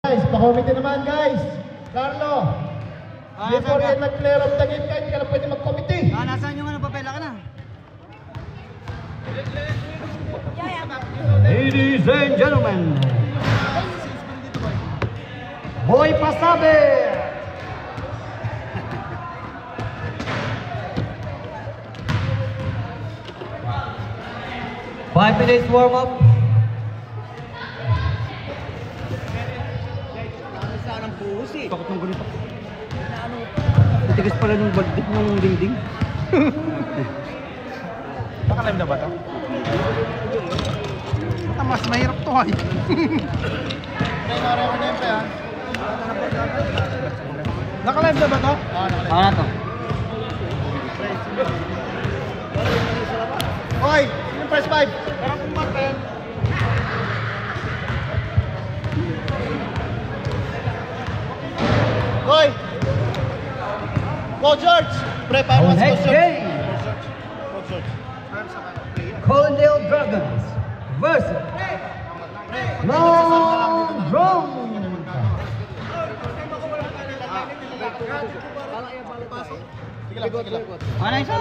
Guys, pa-comment naman guys. Carlo, before yan nag-clear of the game, kahit ka na pwede mag-committee. Nasaan yung ano, papela ka na? Ladies and gentlemen, Boy Pasabe. 5 minutes warm up. Bakit nang ganito? Tigas pala ng baldik ng dingding. Naka-live na ba ito? Mas mahirap to ay. Naka-live na ba ito? Ano na to? Hoy! Yung first 5! Hoy! Go George! Pre, paano mas Go Next George? game, Go George. Colonial Dragons versus Long Drone. Sige lang, sige lang. Ano isa?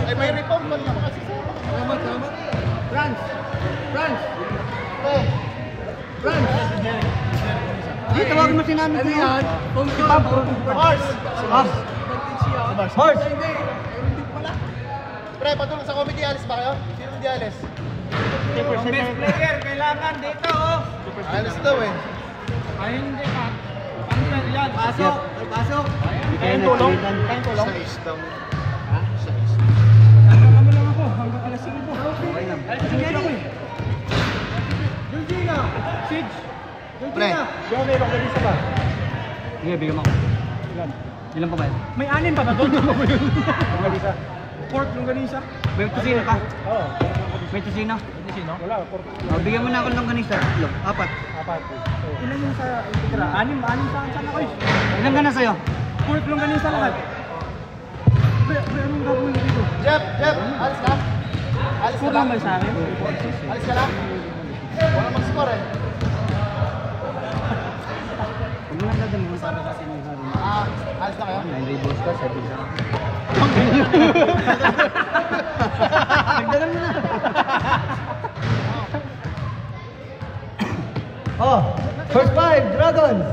Ay, may reform pa naman kasi. France! France! Pre, Ay, tawagin mo si namin ko yan. Mars! Horse. Pre, patulong sa committee, alis ba kayo? Sino hindi alis? Yung best player, kailangan dito oh. Alis daw eh. Ay, hindi ka. Ano yan? Yan, pasok. Ay, pasok. Kayong tulong? Kayong tulong? Kami lang ako, hanggang alas 5. Okay lang. Sige ako eh. Georgina! Siege! Pre, yung may longganisa ba? Sige, bigyan mo ako. Ilan pa ba yan? May 6 pa ba doon? Longganisa? Pork, longganisa. May tusino pa? Oo. May tusino? Sino? Wala, pork. Bigyan mo na ako ng ganisa. 4. Apat. Ilan yung sa tira? 6 saan ako eh. Ilan ka na sa'yo? Pork, longganisa lahat. Anong gagawin dito? Jeff, alis ka? Alis ka Pork lang? lang ba sa akin? Alis ka lang? Wala mag-score eh. Huwag mo lang dadamihan para kasi may hari. Alis na kayo? 9 rebels ka, 7 ka. Nagdagan mo na. Oh, first 5, Dragons.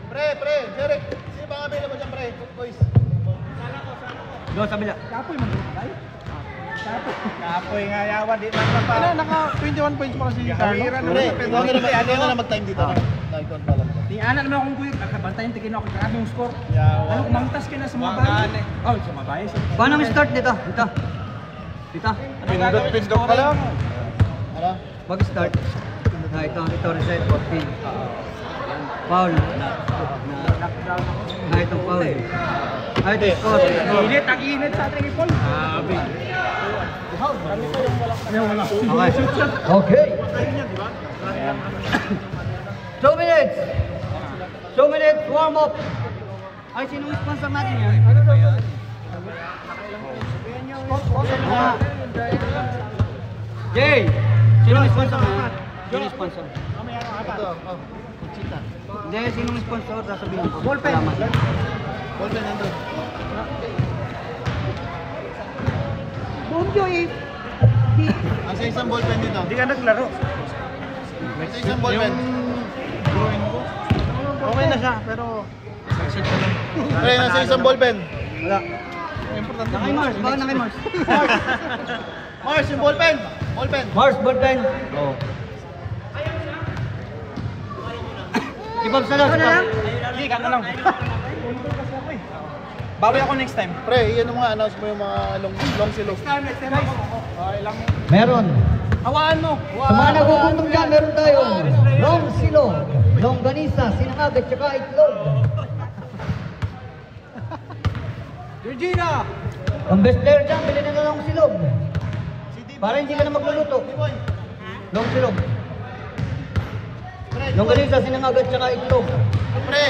Pre, Jeric. Sino ba ang available dyan, pre? Boys. Go sa bila. Kapoy man dito tayo. Kapoy nga yawa, di na pa. Ano, naka 21 points pa kasi Carlo. Pre, ano na mag-time dito. Nag-count pa lang. Di ana naman akong kuya, nakabantayan tigin ako grabe yung score. Yawa. Ano, mangtas ka na sa mga bahay. Oh, sa mga bahay. Paano mag-start dito? Dito. Dito. Pindot pa lang. Ano? Mag-start. Ito reset. 14. Foul. Itong foul. Ito score. Init, ang init sa ating ipon. Sabi. Okay. 2 minutes. 2 minutes warm up. Ay, sinong sponsor natin yan? Jay, sinong sponsor mo? Sinong sponsor? Ito, Conchita. Hindi, sinong sponsor? Sasabihin ko. Ballpen. Salamat. Ballpen nandun. Bonjo eh. Asa isang ballpen dito? Hindi ka naglaro. Asa isang ballpen? Okay na siya, pero... Pre, nasa isang ballpen. Wala. Importante. Nakay Mars. Baka nakay Mars. Mars, yung ballpen. Ballpen. Mars, ballpen. Oo. Ibab sa lang. Hindi, ka na lang. Bawi ako next time. Pre, iyan mo nga, announce mo yung mga long silog. Next time ako. Okay lang. Meron. Hawaan mo. Sa mga nagugutom dyan, meron tayong long silog, longganisa, sinangag at saka itlog. Georgina! Ang best player dyan, bilhin na long silog. Para hindi ka na magluluto. Long silog. Longganisa, sinangag at saka itlog. Pre,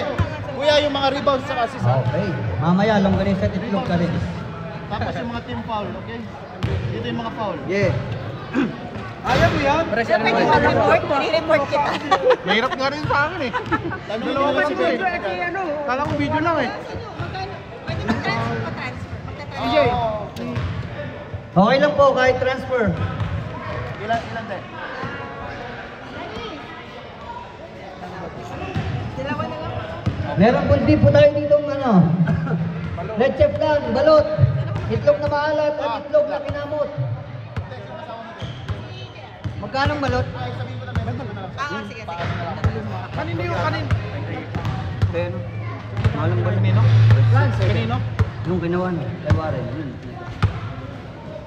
kuya yung mga rebounds sa assist. Okay. Mamaya, longganisa at itlog ka rin. Tapos yung mga team foul, okay? Dito yung mga foul. Yeah. Ayaw mo yan? Siyempre, kung report, i-report kita. Mahirap nga rin sa akin eh. Dalawa ba si Ben? Kala ko video lang eh. Pwede mag-transfer. DJ. Okay lang po kahit transfer. Ilan din? Dalawa na lang. Meron po din po tayo dito ano. Leche flan, balot. Itlog na maalat at itlog na kinamot. Magkano ang balot? Sige. Kanino yung kanin? Ten. Malang ba kanino? Kanino? Yung ginawa niya. Kay Warren. Yun.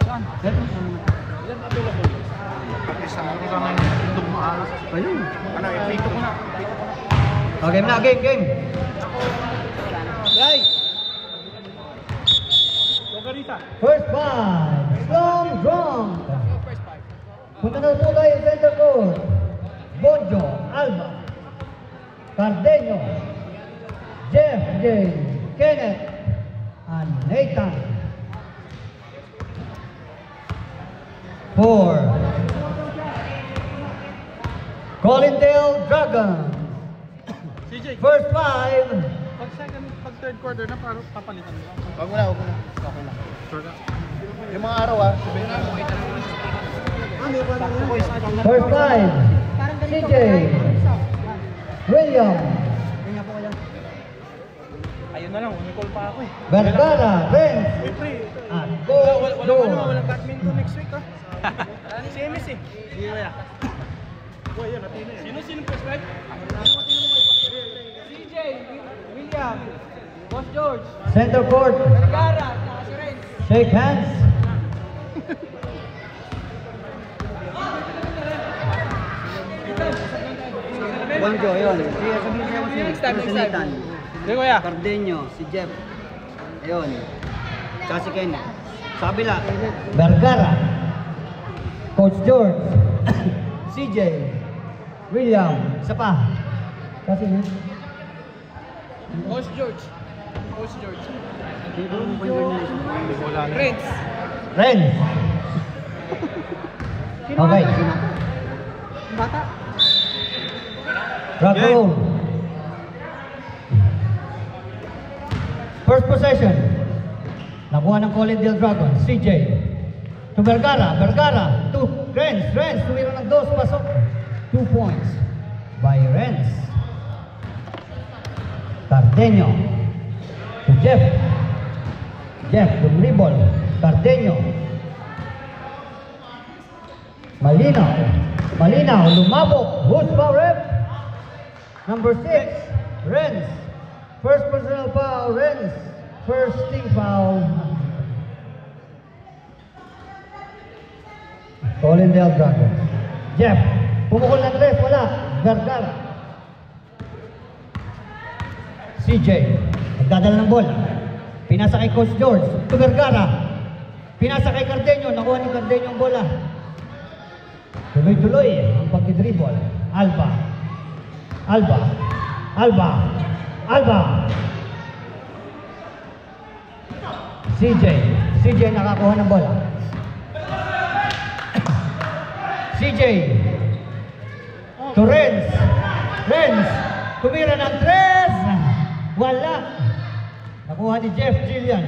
Saan? Yan available. Pati sa ano sa mga itlog maalas. Ayun. Ano, ipito ko na. Okay na, game. Guys! Logarita. First five. Strong drunk. Punta na po tayo sa center court. Bonjo, Alba, Cardeño, Jeff J, Kenneth, and Nathan. 4. Collindale Dragon. CJ, First five. pag third quarter na parang papalitan mo lang. Wag mo na. Okay lang. Sure ka? Yung mga araw sabihin na. First five. CJ, William, Ayun na lang, umikol pa ako eh. Vergara, Renz, Uy, pre. at Walang badminton next week ah. Si MS eh. Sige kaya. Boy, yan, natin na yan. Sino first right? CJ, William, Boss George, Center court. Vergara, si Renz. Shake hands. Bonjo, yun. Next time. Sige kuya. Cardeño, si Jeff. Ayun. Tsaka si Kenneth. Sa kabila. Vergara. Coach George. CJ. William. Isa pa. Kasi yun. Boss George. Wala na. Renz. Ren. Okay. Bata. Rock Game. roll. First possession. Nakuha ng Collindale Dragon. CJ. To Vergara. Vergara. To Renz. Tumira ng dos. Pasok. 2 points by Renz. Cardeño. To Jeff. Lumribol. Cardeño. Malinaw. Lumabok. Who's foul rep? Number 6. Renz. First personal foul. Renz. First team foul. Collindale Dragon. Jeff. Pumukol ng tres. Wala. Vergara. CJ. Nagdadala ng bola. Pinasa kay Coach George. To Vergara. Pinasa kay Cardeño. Nakuha ni Cardeño ang bola. Tuloy-tuloy ang pagdidribble. Alba. CJ nakakuha ng bola. CJ. To Renz. Tumira ng tres. Wala. Nakuha ni Jeff Jillian.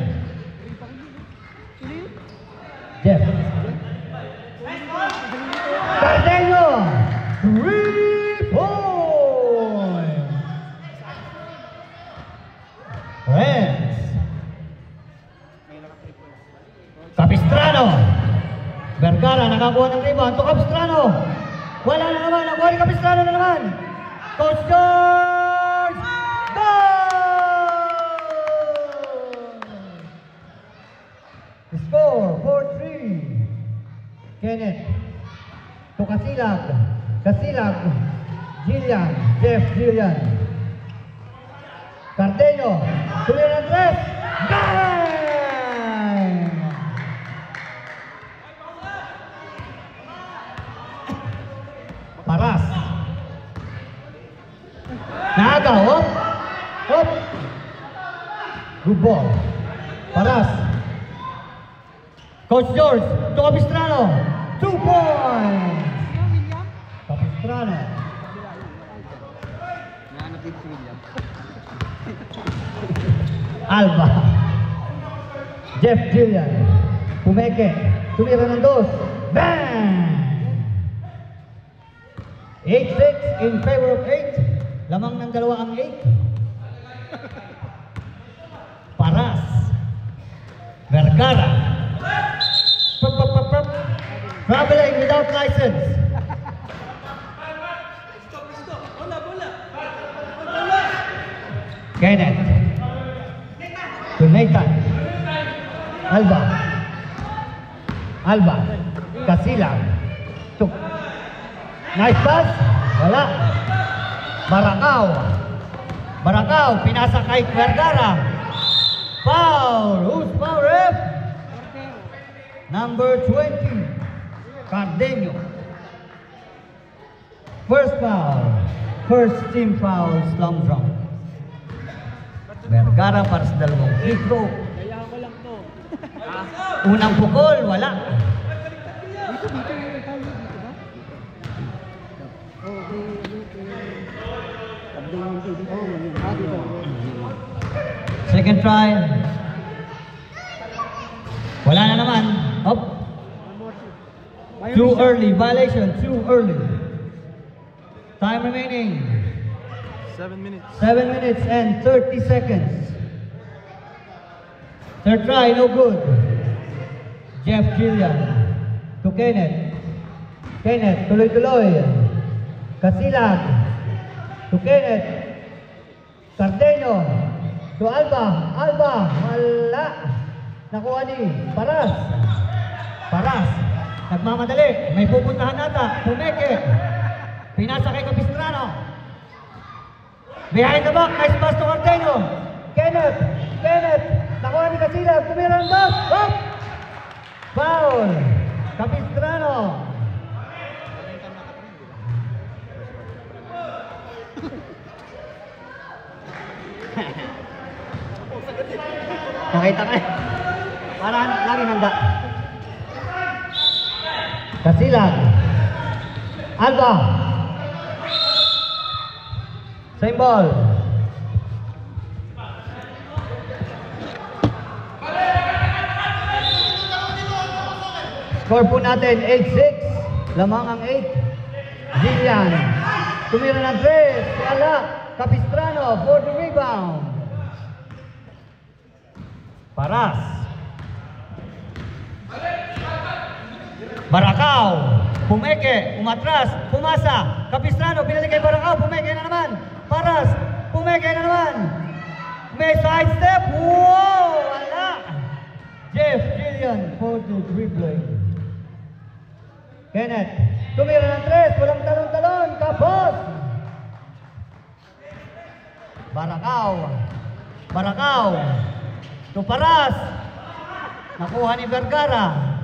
Jeff. Cardeño. 3 points. Renz. Capistrano. Vergara nakakuha ng rebound. To Capistrano. Wala na naman. Nakuha ni Capistrano na naman. Coach George. Goal! Score 4-3. Kenneth. To Casilag. Jeff Jillian. Cardeño. Tumira ng tres. Bang! Paras. Naagaw. Hop. Good ball. Paras. Coach George. To Capistrano. 2 points. Capistrano. Alba. Jeff Gillian. Pumeke. Tumira ng 2. Bang! 8-6 in favor of 8. Lamang ng dalawa ang 8. Paras. Vergara. Traveling without license. Kenneth. To Nathan. Alba. Alba. Kasilang. Tuk. Nice pass. Wala. Barakaw. Barakaw. Pinasa kay Vergara. Foul. Who's foul, ref? Number 20. Cardenio. First foul. First team foul. Slum drunk. Vergara para sa dalawang free throw. Unang pukol, wala. Second try. Wala na naman. Up. Too early. Violation. Too early. Time remaining. 7 minutes. 7 minutes and 30 seconds. Third try, no good. Jeff Gillian to Kenneth. Kenneth, tuloy-tuloy. Kasilag to Kenneth. Cardenio to Alba. Alba, wala. Nakuha ni Paras. Paras. Nagmamadali. May pupuntahan nata. Pumeke. Pinasa kay Capistrano. Behind the back, nice pass to Cardenio. Kenneth, Kenneth, nakuha ni Kasilag, tumira ng back, up! Foul, Capistrano. Nakita ka eh. Parang lagi handa. Kasilag. Alba. Same ball. Score po natin 8-6. Lamang ang 8. Gillian. Tumira ng 3. Wala. Capistrano for the rebound. Paras. Barakaw. Pumeke. Umatras. Pumasa. Capistrano. Pinalik kay Barakaw. Pumeke na naman. Paras. Pumeke na naman. May side step. Wow! Wala. Jeff Gillian for the dribbling. Kenneth. Tumira ng 3. Walang talon-talon. Kapos. Barakaw. Barakaw. To Paras. Nakuha ni Vergara.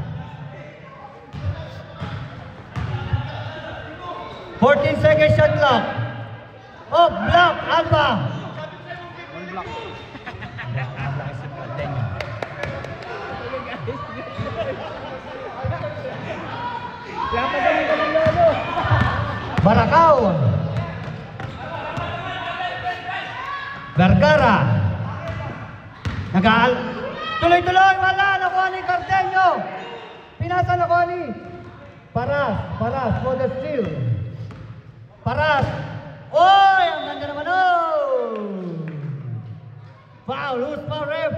14 seconds shot clock. Oh, block. Alba. One block. Barakaw. Vergara. Tuloy-tuloy. Wala. Nakuha ni Cardenio. Pinasa nakuha ni Paras. Paras for the steal. Paras. Oy! Ang ganda naman. Oh! Foul. Who's foul, ref?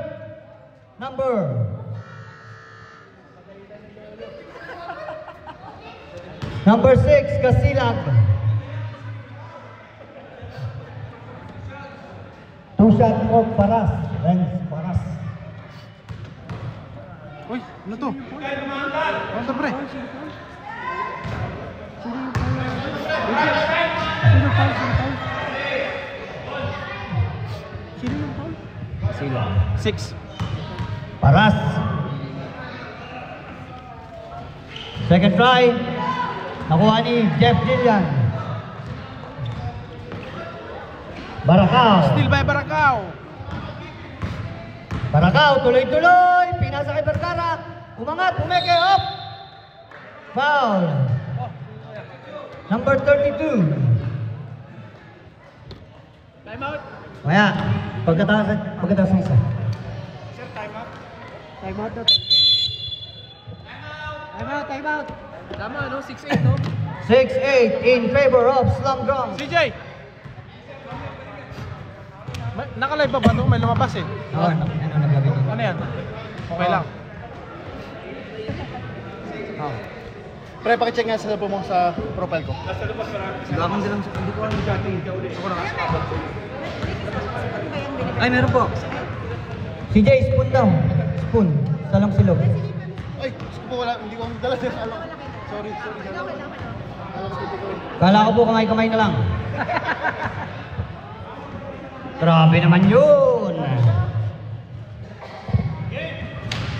Number. Number 6, Kasilag. 2 shot for Paras. Renz Paras. Uy, ano to? Ano to, pre? Kasilag. 6. Paras. Second try. Nakuha ni Jeff Gillian. Barakaw. Still by Barakaw. Barakaw, tuloy-tuloy. Pinasa kay Vergara. Umangat, umeke, up. Foul. Number 32. Time out. Kaya, pagkatapos ng isa. Sir, time out. Time out daw. Time out. Tama, no? 6-8, no? 6-8 in favor of Slum Drums. CJ! Nakalive ba ba ito? May lumabas eh. Oh, ano naglagay dito? Ano yan? Okay lang. Oh. Pre, pakicheck nga sa mo sa profile ko. Gagawin din lang sa hindi ko ano chatting. Ay, meron po. Si Jay, spoon daw. Spoon. Salang silog. Ay, po wala. Hindi ko dala sir. Sorry. Kala ko po kamay-kamay na lang. Grabe naman yun.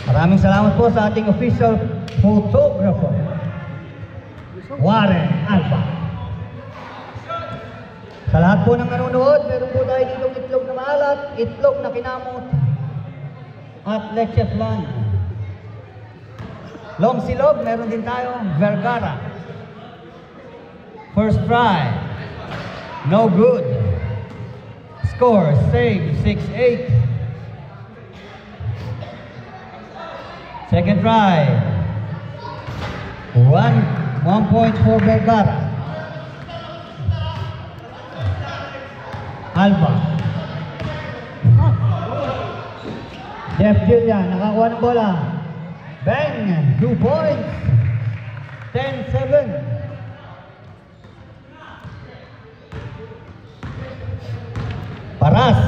Maraming salamat po sa ating official photographer, Warren Alba. Sa lahat po ng nanonood, meron po tayo ditong itlog na maalat, itlog na kinamot, at leche flan. Long silog, meron din tayo Vergara. First try, no good. Score, save, 6-8. Second try, 1 point for Vergara. Alba. Jeff Gillian, nakakuha ng bola. Bang! 2 points. 10-7. Paras,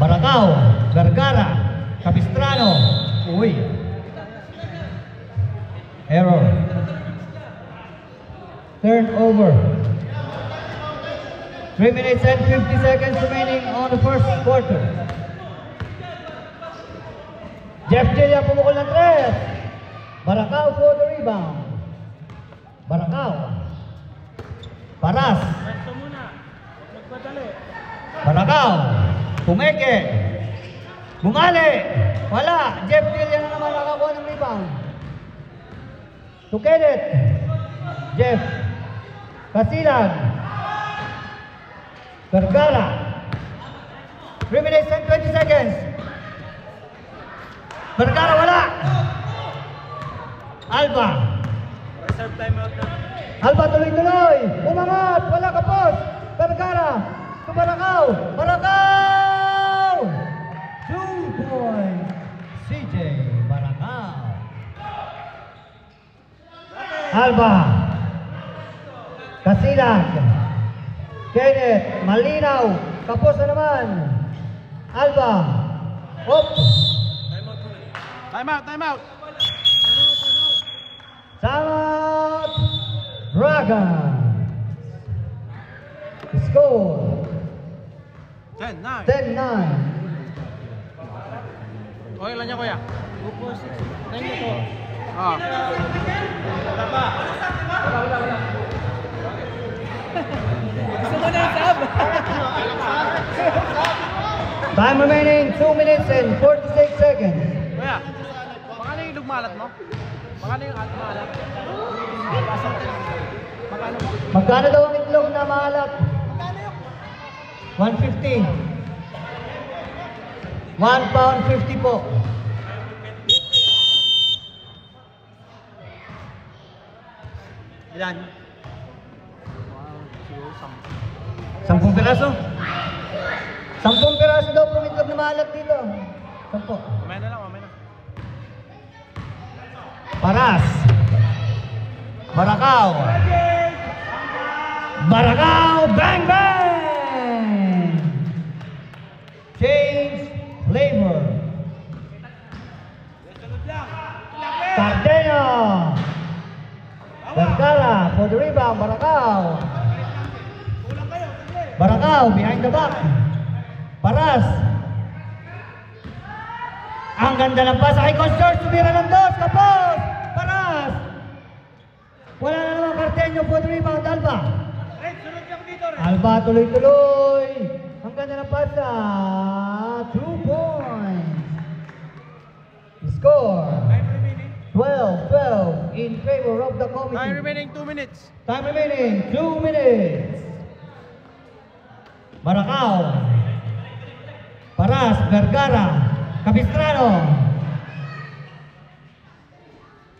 Baracao, Vergara, Capistrano. Uy. Error. Turnover. 3 minutes and 50 seconds remaining on the first quarter. Jeff Gillian pumukol ng 3. Baracao for the rebound. Baracao. Paras. Ito muna. Magpadali. Baracao. Pumeke. Bumali. Wala. Jeff Gillian na naman nakakuha ng rebound. To Kenneth. Jeff. Kasilag. Vergara. 3 minutes and 20 seconds. Vergara wala. Alba. Reserve time out na. Alba tuloy-tuloy. Umangat. Wala kapos. Vergara. To Baracao. Baracao. 2 points. CJ Baracao. Alba. Kasilag. Kenneth. Malinaw. Kapos na naman. Alba. Op. Time out. Samot Dragon. Score 10-9. 10-9. Okay lang niya kuya. Upo, 6. Time na to. Ah. Gusto mo na yung sab? Time remaining 2 minutes and 46 seconds. Kuya, makano yung lugmalat mo? Makano yung malat? Makano? Magkano daw ang itlog na maalat? 150. 1 pound 50 po. Ilan? 10 piraso? 10 piraso daw pong itlog na maalat dito. 10. Mamaya na. Paras. Baracao. Baracao, bang bang. Change flavor. Cardeno. Vergara for the rebound. Baracao. Baracao behind the back. Paras. Ang ganda ng pasa kay Coach George. Tumira ng 2. Kapos. Paras. Wala na naman Carteño for the rebound. Alba. Alba tuloy-tuloy. Ang ganda ng pasa. 2 points. Score. 12-12 in favor of the committee. Time remaining 2 minutes. Time remaining 2 minutes. Baracao, Paras, Vergara, Capistrano,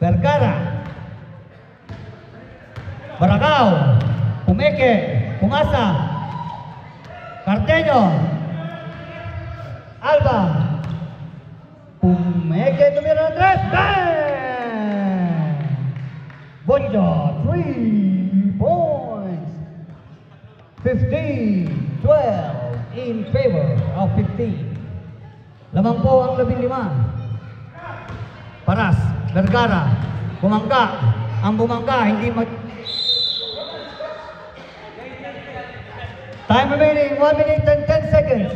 Vergara, Baracao, Pumeke, Pumasa, Carteño, Alba, Pumeke, tumira ng 3, bang! Bonjo, 3 points. 15-12 in favor of 15. Lamang po ang 15. Paras, Vergara, bumangga. Ang bumangga, hindi Time remaining 1 minute and 10 seconds.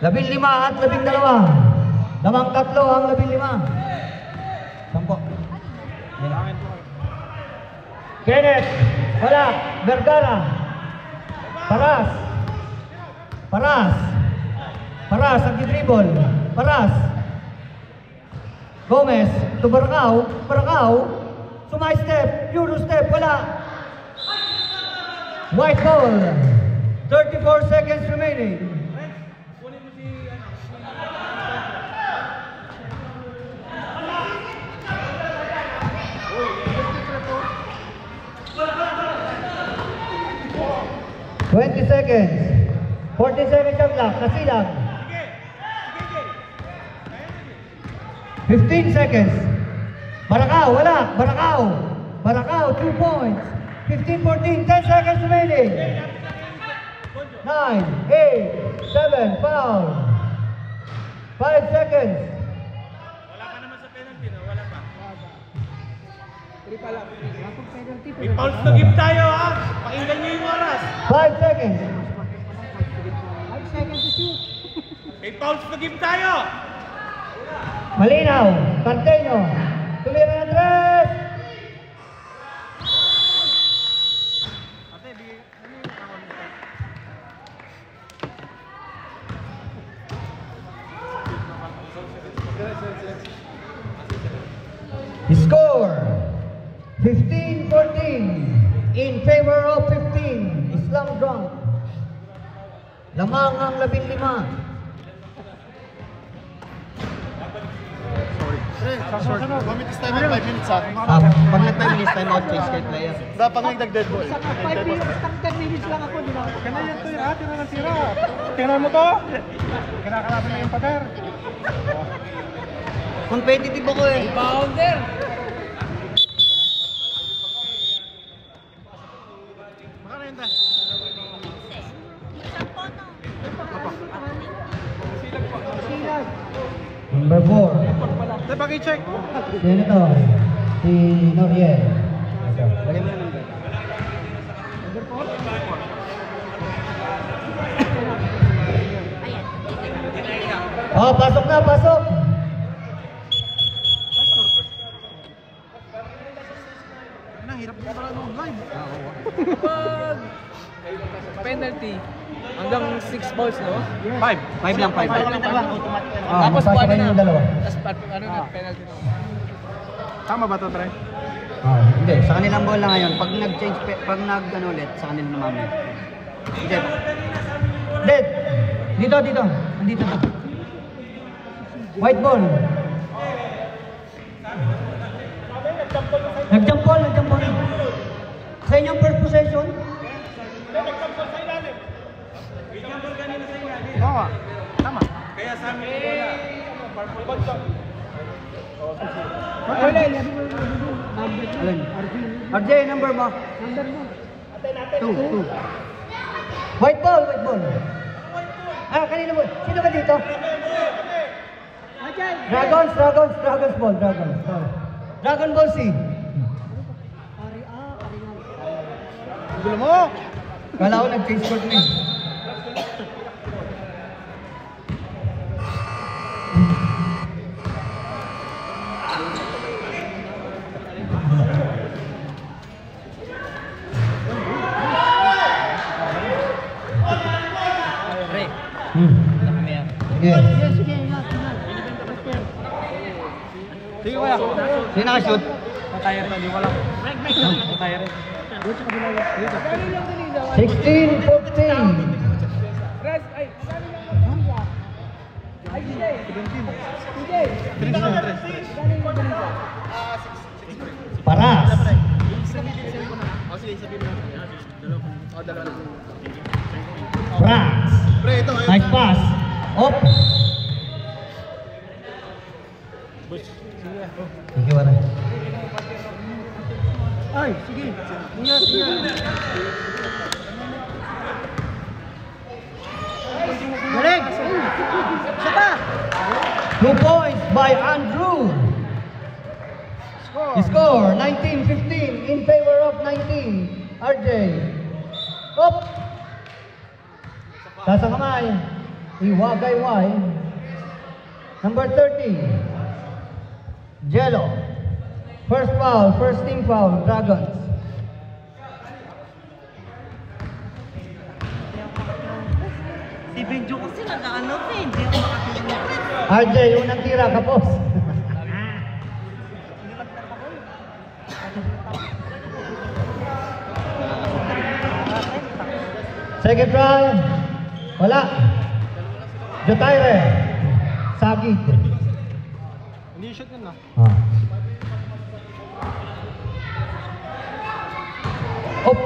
Labinlima at 12. Lamang 3 ang 15. Sampo. Kenneth, wala, Vergara, Paras, Paras ang dribble, Paras, Gomez, to Baracao, sumay step, Euro step, wala, white ball, 34 seconds remaining. Twenty seconds. 40 seconds ang clock. Nasilang. 15 seconds. Baracao, wala. Baracao, 2 points. 15-14, 10 seconds remaining. 9, 8, 7, foul. 5 seconds. Wala ka naman sa penalty, no? Wala pa. May fouls to give tayo, ha? Pakinggan niyo yung oras. 5 seconds. May fouls to give tayo. Malinaw. Carteño. Tumira ng 3. Score 15-14 in favor of 15. Islam drunk. Lamang ang 15. Short. 1 minute time out, 5 minutes ha. Pag nag 5 minutes time out, change kay player. Dapat nga nag-dead ball. 10 minutes lang ako, di ba? Kaya yan to, tira ng tira. Tingnan mo to. Kinakalaban na yung pader. Competitive ako eh. Bounder. Makana yun ta. Number 4. Dahil pag-i-check. Sino to? Si Noriel. Lagyan mo na number. Oh, pasok na, pasok! Hirap mo pala nung live. Penalty. Hanggang 6 balls, no? 5 lang, 5. Tapos pasok paano na na? yung dalawa. Tapos ano na, penalty na. Tama ba to, Tre? Hindi, sa kanilang bola ngayon. Pag nag-change, pag nag-ano ulit, sa kanilang naman. Dead. Dead! Dito. Nandito na. White ball. Nag-jump ball. Sa inyong first possession. Oo, tama. Kaya sa amin wala. RJ, number mo. Two. White ball. Ah, kanina mo. Sino ba dito? Dragons ball. Dragon Ball C. Gulo mo. Kala ko nag-change court na eh. Sige. Hindi nakashoot. Mataya rin. Wala. Mataya rin. 16-14. Paras. Franz. Nice pass. Op. Sige, wala. Ay, sige. Ingat, ingat. Galing! Isa pa! 2 points by Andrew. Score 19-15 in favor of 19. RJ. Up. Tasa kamay. Iwagay-way. Number 30. Jello. First foul, first team foul, Dragons. Si Benjo kasi nag-ano, hindi ako makatulog. RJ, unang tira, kapos. Second try. Wala. Jotaire. Sagid. Hindi shoot yun na. Ah. Op.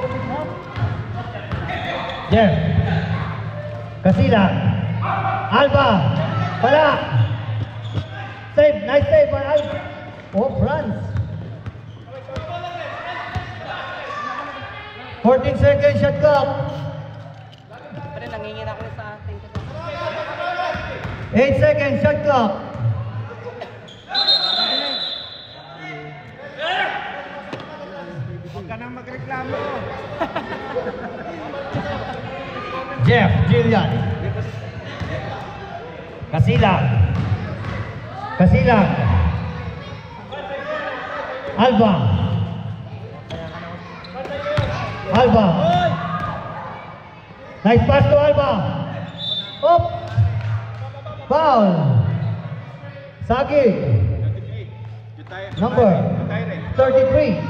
Jeff. Kasila. Alba. Wala. Save. Nice save by Alba. Oh, France. 14 seconds shot clock. Pero nangingin ako sa atin. 8 seconds shot clock. Huwag ka nang magreklamo. Jeff Jillian. Kasilag. Kasilag. Alba. Alba. Nice pass to Alba. Up. Foul. Sagi. Number 33.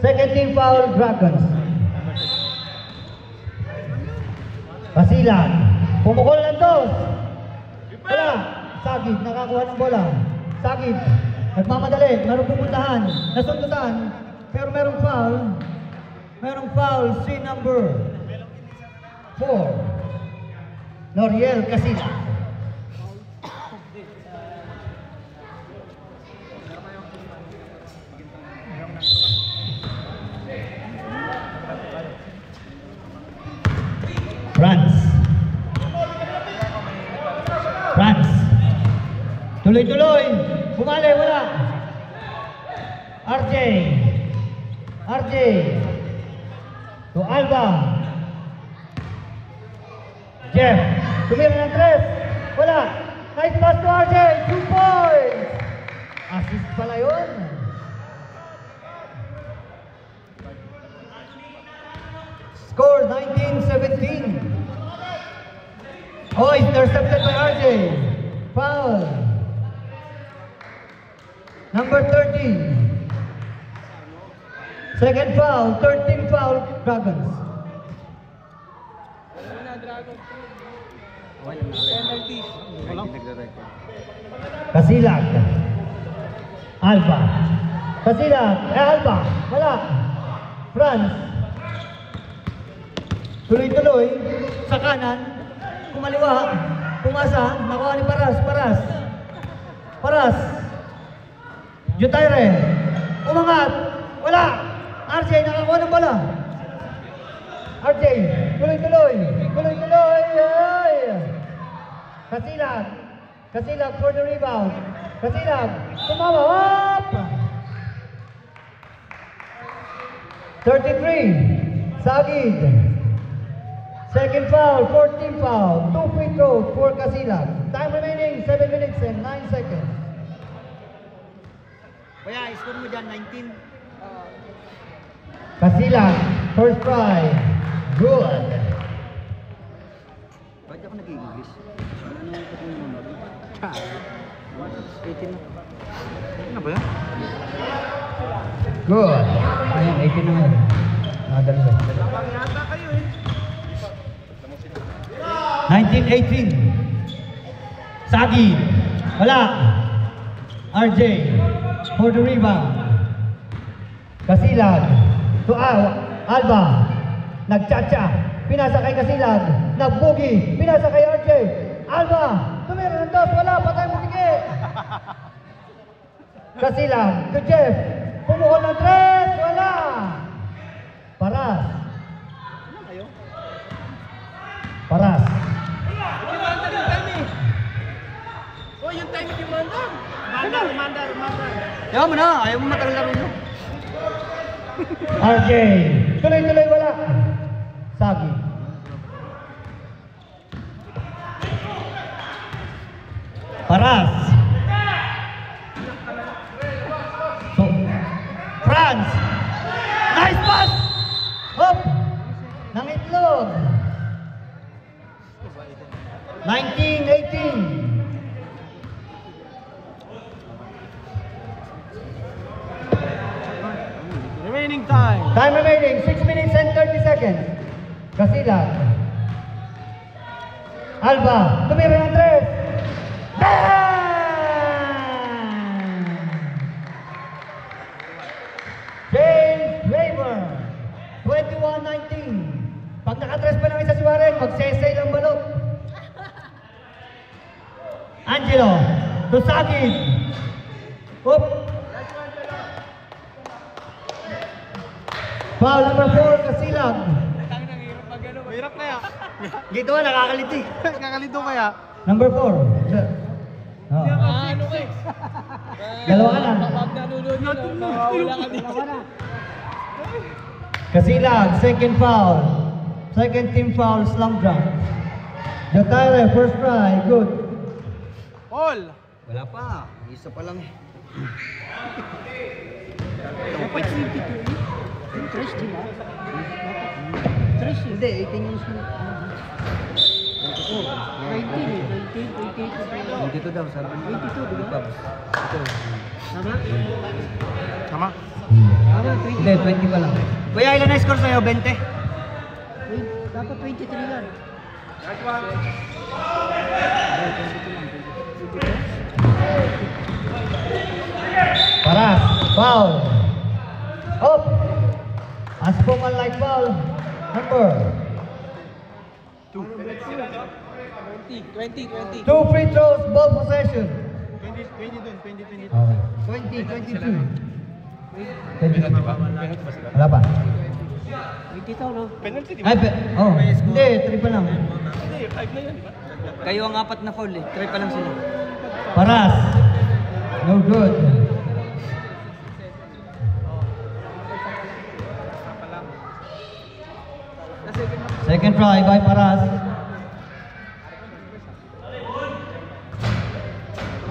Second team foul, Dragons. Kasilag. Pumukol ng dos. Wala. Sagid. Nakakuha ng bola. Sagid. Nagmamadali. Merong pupuntahan. Nasundutan. Pero merong foul. Merong foul si number 4. Noriel Kasilag. France. France. Tuloy-tuloy. Bumali, wala. RJ. RJ. To Alba. Jeff. Tumira ng 3. Wala. Nice pass to RJ. 2 points. Assist pala yun. Score 19-17. Oh, intercepted by RJ. Foul. Number 30. Second foul, 13 foul, Dragons. Kasilag. Alba. Kasilag. Alba. Wala. France. Tuloy-tuloy. Sa kanan. Kumaliwa. Pumasa. Nakuha ni Paras. Paras. Paras. Jotaire. Umangat. Wala. RJ nakakuha ng bola. RJ. Tuloy-tuloy. Tuloy-tuloy. Ay. Kasilag. Kasilag for the rebound. Kasilag. Tumawa. Hop! 33. Sagid. Second foul, 14 foul. 2 free throws for Kasilag. Time remaining 7 minutes and 9 seconds. Kaya, score mo dyan, 19. Kasilag, first try. Good. Bakit ako nag-English? Ano ba yan? Good. Ayan, 18 na ngayon. Nakadalo ba? Lamang yata kayo eh. 19-18. Sagi. Wala. RJ. For the rebound. Kasilag. To Alba. Nagchacha. Pinasa kay Kasilag. Nagbugi. Pinasa kay RJ. Alba. Tumira ng dos. Wala. Patay mo sige. Kasilag. To Jeff. Pumuhol ng tres. Wala. Paras. Paras. Oh, yung time ni Mandar. Mandar. Ayaw mo na. Ayaw mo matagal laro nyo. RJ. Tuloy-tuloy wala. Sagi. Paras. So, Franz. Nice pass. Hop. Nangitlog. 19-18. Remaining time. Time remaining, 6 minutes and 30 seconds. Kasilag. Alba, tumira ng tres. Bang! James Raver, 21-19. Pag nakatres pa ng isa si Warren, magsesay lang balot. Angelo, Tusagid. Oop. Foul number 4, Kasilag. Mahirap kaya. Dito nga, nakakaliti. Kakalito kaya. Number 4. Oh. Ano kayo? Dalawa ka lang. Pag nanonood nyo, nawawala ka dito. Kasilag, second foul. Second team foul, slam dunk. Jotare, first try, good. Paul. Wala pa, isa pa lang eh. Hindi, 18 yung sila. 22 daw, sabi mo. 22, di ba? Tama. Hindi, 20 pa lang. Kuya, ilan na score sa'yo? 20? Dapat 23 yan. Paras, foul. Up. As for man like foul. Number 20. 2 free throws, ball possession. 20 dun, 20. Okay. 20, 22. 22. Wala pa. 20 to, no? Penalty, di ba? Ay, oh, hindi, 3 pa lang. Hindi, 5 na yan, di ba? Kayo ang 4 na foul eh, 3 pa lang sila. Paras. No good. Second try by Paras.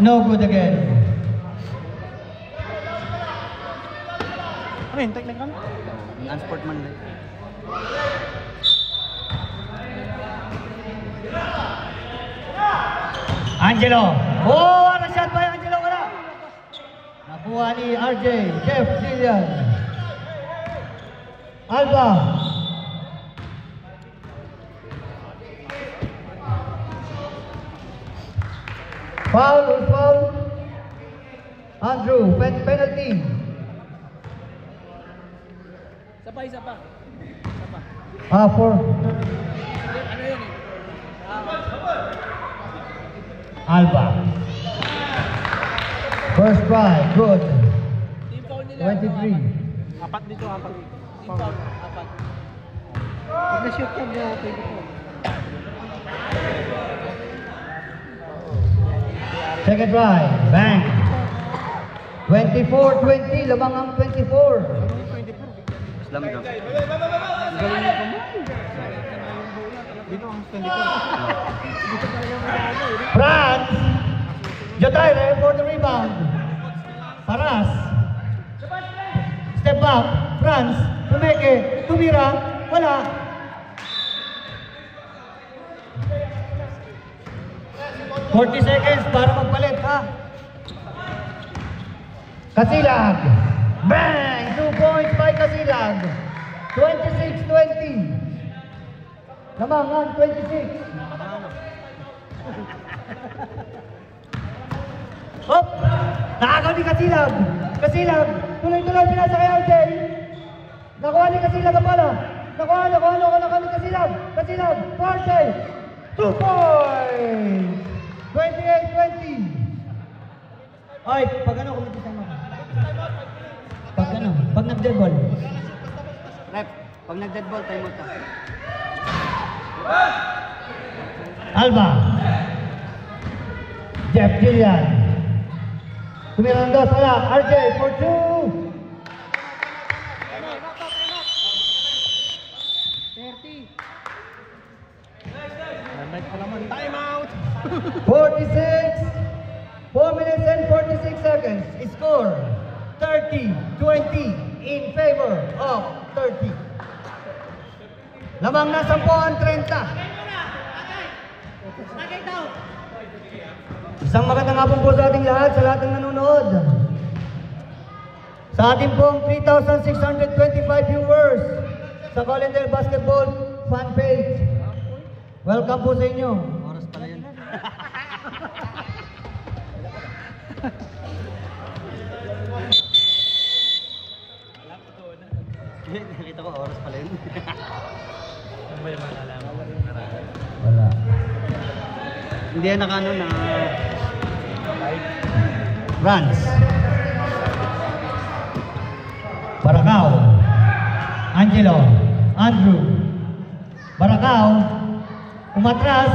No good again. Ano yun, technical? Unsportsmanlike. Angelo. Oh, ano shot by Angelo? Wala. Nakuha ni RJ. Jeff Zillian. Alba. Foul. Andrew, penalty. Isa pa. For Ano yun eh? Alba. First try, good. Team foul nila. 23. Apat dito, apat. Team foul, 4. Pag na-shoot yan, 24. Second try, bang. 24-20, lamang ang 24. Slam dunk. Dito ang 24. Franz. Jotire for the rebound. Paras. Step back. Franz. Tumeke. Tumira. Wala. ...40 seconds para magpalit, ha? Kasilag. Bang! 2 points by Kasilag. 26-20. Lamangan, 26. Hop! Nakagaw ni Kasilag. Kasilag. Tuloy-tuloy pinasa kay RJ. Nakuha ni Kasilag ang pala. Nakuha ni Kasilag. Kasilag. RJ. 2 points. 28-20. Ay, pag ano, kumitisan mo. Pag nag-dead ball. Rep, pag nag-dead ball, time out ka. Alba. Jeff Gillian. Tumira ng dos, wala. RJ for 2. 30. Time out. 46. 4 minutes and 46 seconds. Score 30-20 in favor of 30. Lamang na 10 ang 30. Isang magandang hapon po sa ating lahat, sa lahat ng nanonood. Sa ating pong 3,625 viewers sa Colindale Basketball fan page. Welcome po sa inyo. Oras pala yun. Nakita ko, oras pala yun. Wala. Hindi yan nakano na... Runs. Baracao. Angelo. Andrew. Baracao. Umatras.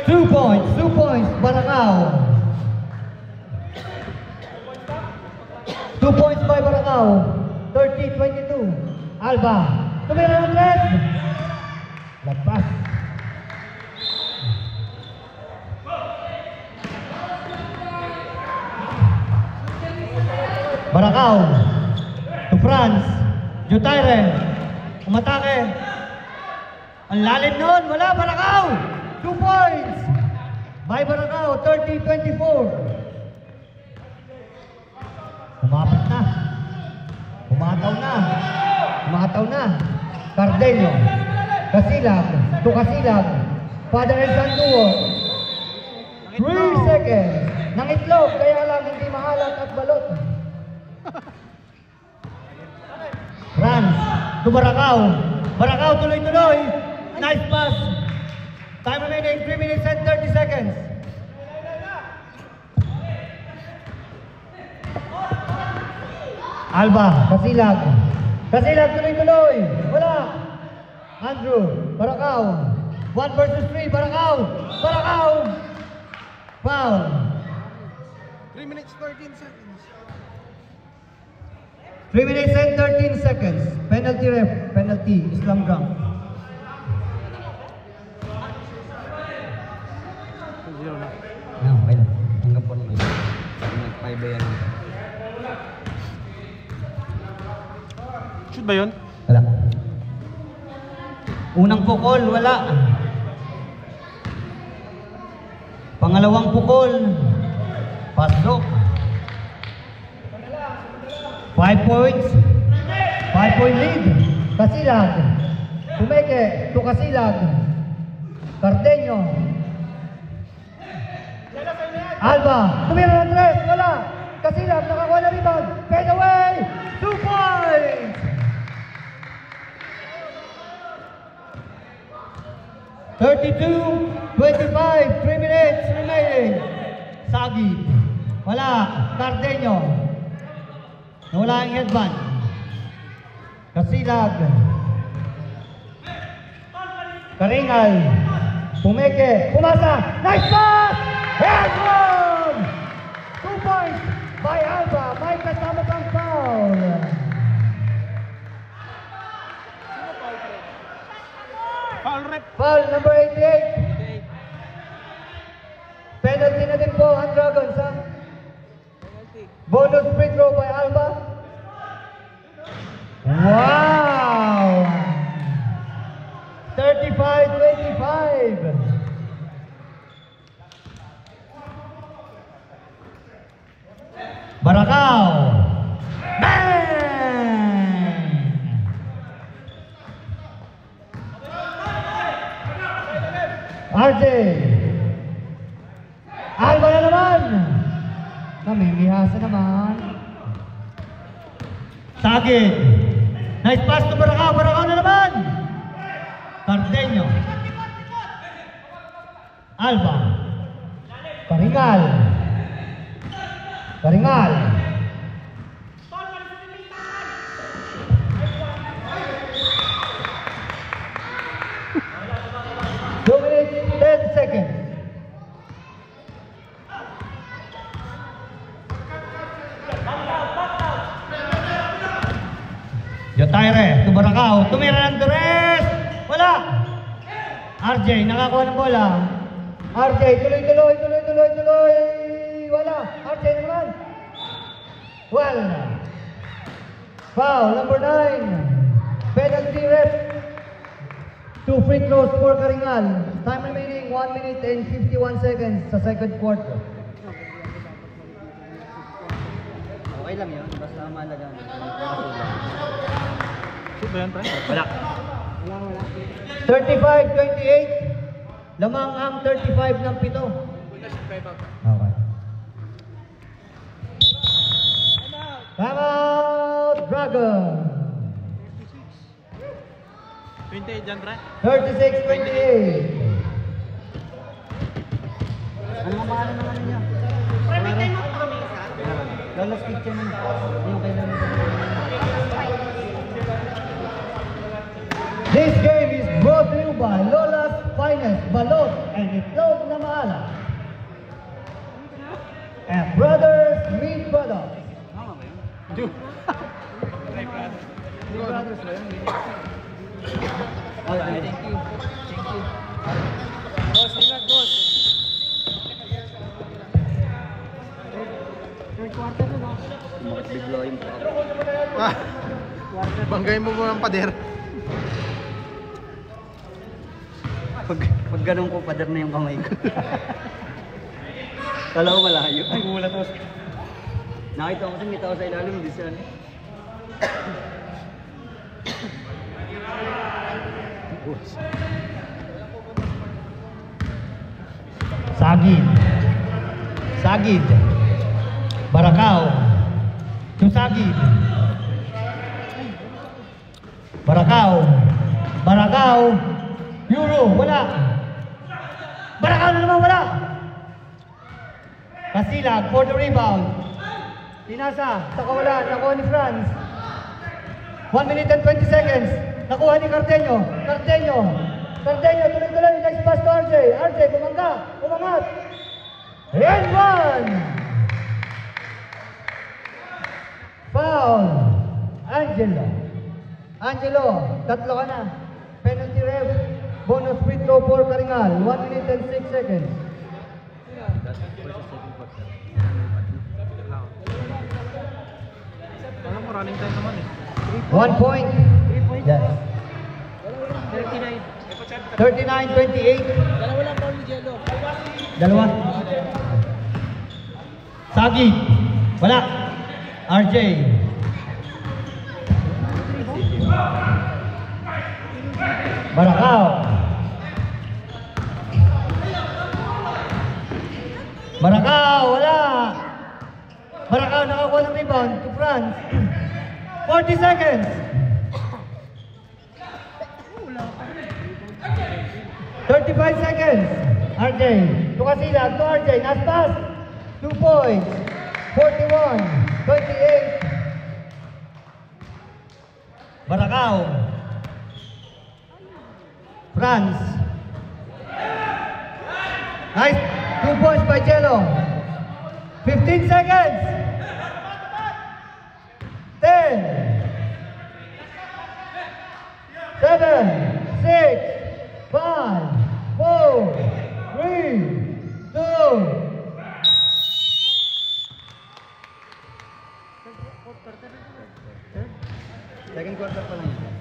2 points. 2 points. Baracao. 2 points by Baracao. 30-22. Alba. Tumira ng 3. Lagpas. Baracao. To France. Jutairen. Umatake. Ang lalim nun. Wala. Baracao. 2 points. By Baracao. 30-24. Umapit na. Umataw na. Cardenio. Kasilag. To Kasilag. Father and Son duo. 3 seconds. Nang itlog. Kaya lang hindi mahalat at balot. Runs. To Baracao. Baracao tuloy-tuloy. Nice pass. Time remaining 3 minutes and 30 seconds. Alba, Kasilag. Kasilag tuloy-tuloy. Wala. Andrew, Baracao. 1 versus 3, Baracao. Baracao. Foul. 3 minutes 13 seconds. 3 minutes and 13 seconds. Penalty ref. Penalty. Islam dunk. Okay lang. Hanggang po lang. Nag-5 ba yan? Shoot ba yun? Wala. Unang pukol, wala. Pangalawang pukol, pasok. 5 points. 5-point lead. Kasilag. Pumeke to Kasilag. Cardenio. Alba. Tumira ng 3. Wala. Kasilag. Nakakuha na rebound. Fade away. 2 points. 32-25. 3 minutes remaining. Sagi. Wala. Cardenio. Nawala ang headband. Kasilag. Karingal. Pumeke. Pumasa. Nice pass! And one! 2 points by Alba. May kasama pang foul. Foul rep. Foul number 88. Penalty na din po ang Dragons, ha? Bonus free throw by Alba. Wow! 35-25. RJ. Alba na naman. Namimihasa naman. Sagid. Nice pass to Baracao. Baracao na naman. Cardeño. Alba. Paringal. Paringal. Two minutes, 10 seconds. Yotaire, to Baracao, tumira ng Dores! Wala! RJ, nakakuha ng bola. RJ, tuloy! Wala! RJ naman! Well, foul, number 9. Penalty ref. 2 free throws for Karingal. Time remaining 1 minute and 51 seconds sa second quarter. Okay lang yun, basta mahalaga. Shoot ba yan, pre? Wala. 35-28. Lamang ang 35 ng pito. Okay. Time out, Dragon. 28 dyan, pre. 36-28. Ano ang pangalan ng ano niya? Pre, mo kami isa? Lola's Kitchen. Yung kailangan. This game is brought to you by Lola's Finest Balot and Itlog na Maalat. And Brothers Meat Products. Tama ba yun? Brothers ba yun? Okay, thank you. Boss, ingat, boss. Third quarter na ba? Biglo yung Banggay mo ang pader. Pag ganun ko, pader na yung kamay ko. Kala ko malayo. Ay, gulat boss. Nakita ko kasi may tao sa ilalim, hindi siya. Sagid. Baracao. Sagid. Baracao. Euro, wala. Baracao na naman, wala. Kasilag for the rebound. Tinasa, sa kawalan, nakuha ni Franz. 1 minute and 20 seconds. Nakuha ni Cardeño. Tuloy-tuloy. Next pass to RJ. RJ, umangat. And one. Foul. Angelo, tatlo ka na. Penalty ref. Bonus free throw for Karingal. 1 minute and 6 seconds. Alam mo, running time naman eh. 1 point. Yes. 39-28. Dalawa lang, Paul Jello. Dalawa. Sagid. Wala. RJ. Baracao. Wala. Baracao nakakuha ng rebound to France. 40 seconds. 35 seconds. RJ. To Kasilag. To RJ. Last pass. 2 points. 41-28. Baracao. France. Nice. 2 points by Jello. 15 seconds. 10. 7. 6. 5. 4. 3. 2. Second quarter pa lang yun.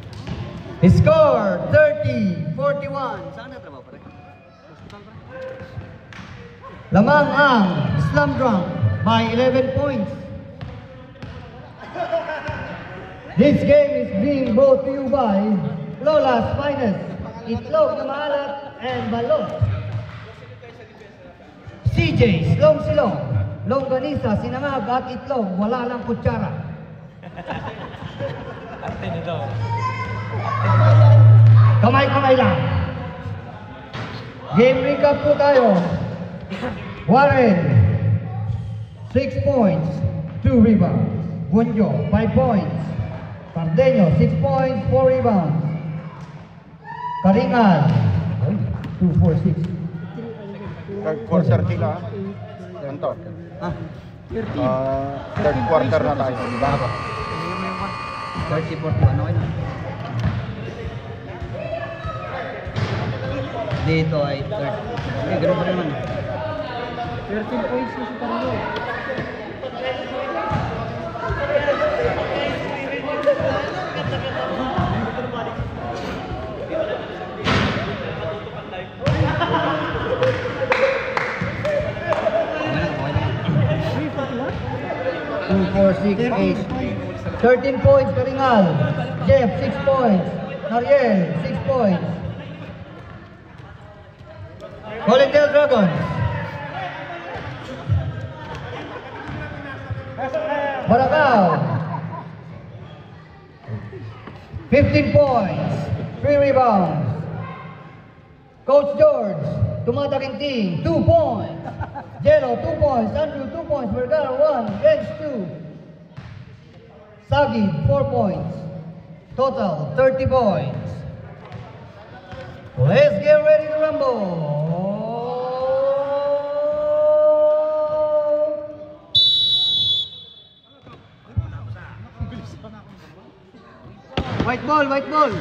Score 30-41. Saan na trabaho pa rin? Lamang ang Slam Drunk by 11 points. This game is being brought to you by Lola's Finest, Itlog na Maalat and Balot. BJ's, long silong, longganisa, sinangag at itlog, wala lang kutsara. Arte nito. Kamay-kamay lang. Game recap po tayo. Warren, 6 points, 2 rebounds. Bunjo, 5 points. Cardeño, 6 points, 4 rebounds. Karingal, 2, 4, 6. Third quarter sila. Ganito. Third quarter na tayo. Diba? 30, 40, ano kayo? Dito ay 30. Eh, ganun pa rin naman. 13 points na si Carlo. Two, 4, 6, 8. 13 points, Karingal. Jeff, 6 points. Nariel, 6 points. Colindale Dragons. Baracao. 15 points. 3 rebounds. Coach George, Tumataginting, 2 points. Jello, 2 points. Andrew, 2 points. Vergara, 1. Bench, 2. Sagi, 4 points. Total, 30 points. Let's get ready to rumble. White ball, white ball.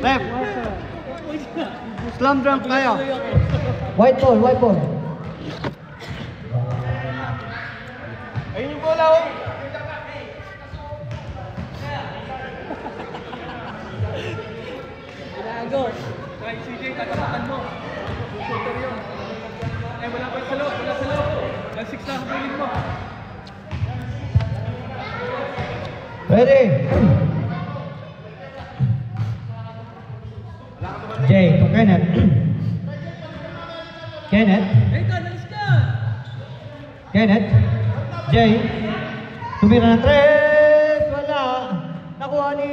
Ref. Slam dunk kayo. White ball, white ball. Ayun yung bola, oh. Ilago. Kahit CJ, tatapakan mo. Shooter yun. Eh, wala pa sa loob, wala sa loob. Lang 6 na ang piling mo. Ready? Jay to Kenneth. Kenneth. Ethan, alis ka! Kenneth. Jay. Tumira ng 3. Wala. Nakuha ni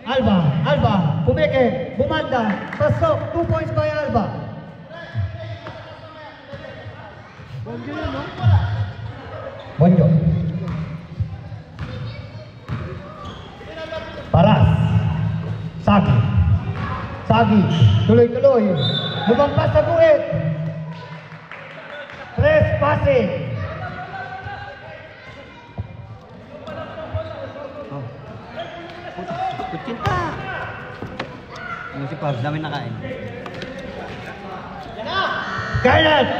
Alba. Alba. Pumeke. Bumanda. Pasok. 2 points by Alba. Bonjo. Paras. Sagi. Sagi. Tuloy-tuloy. Lumampas sa guhit. Trespassing. Kutsinta. Yung si Pabs, dami nakain. Kenneth.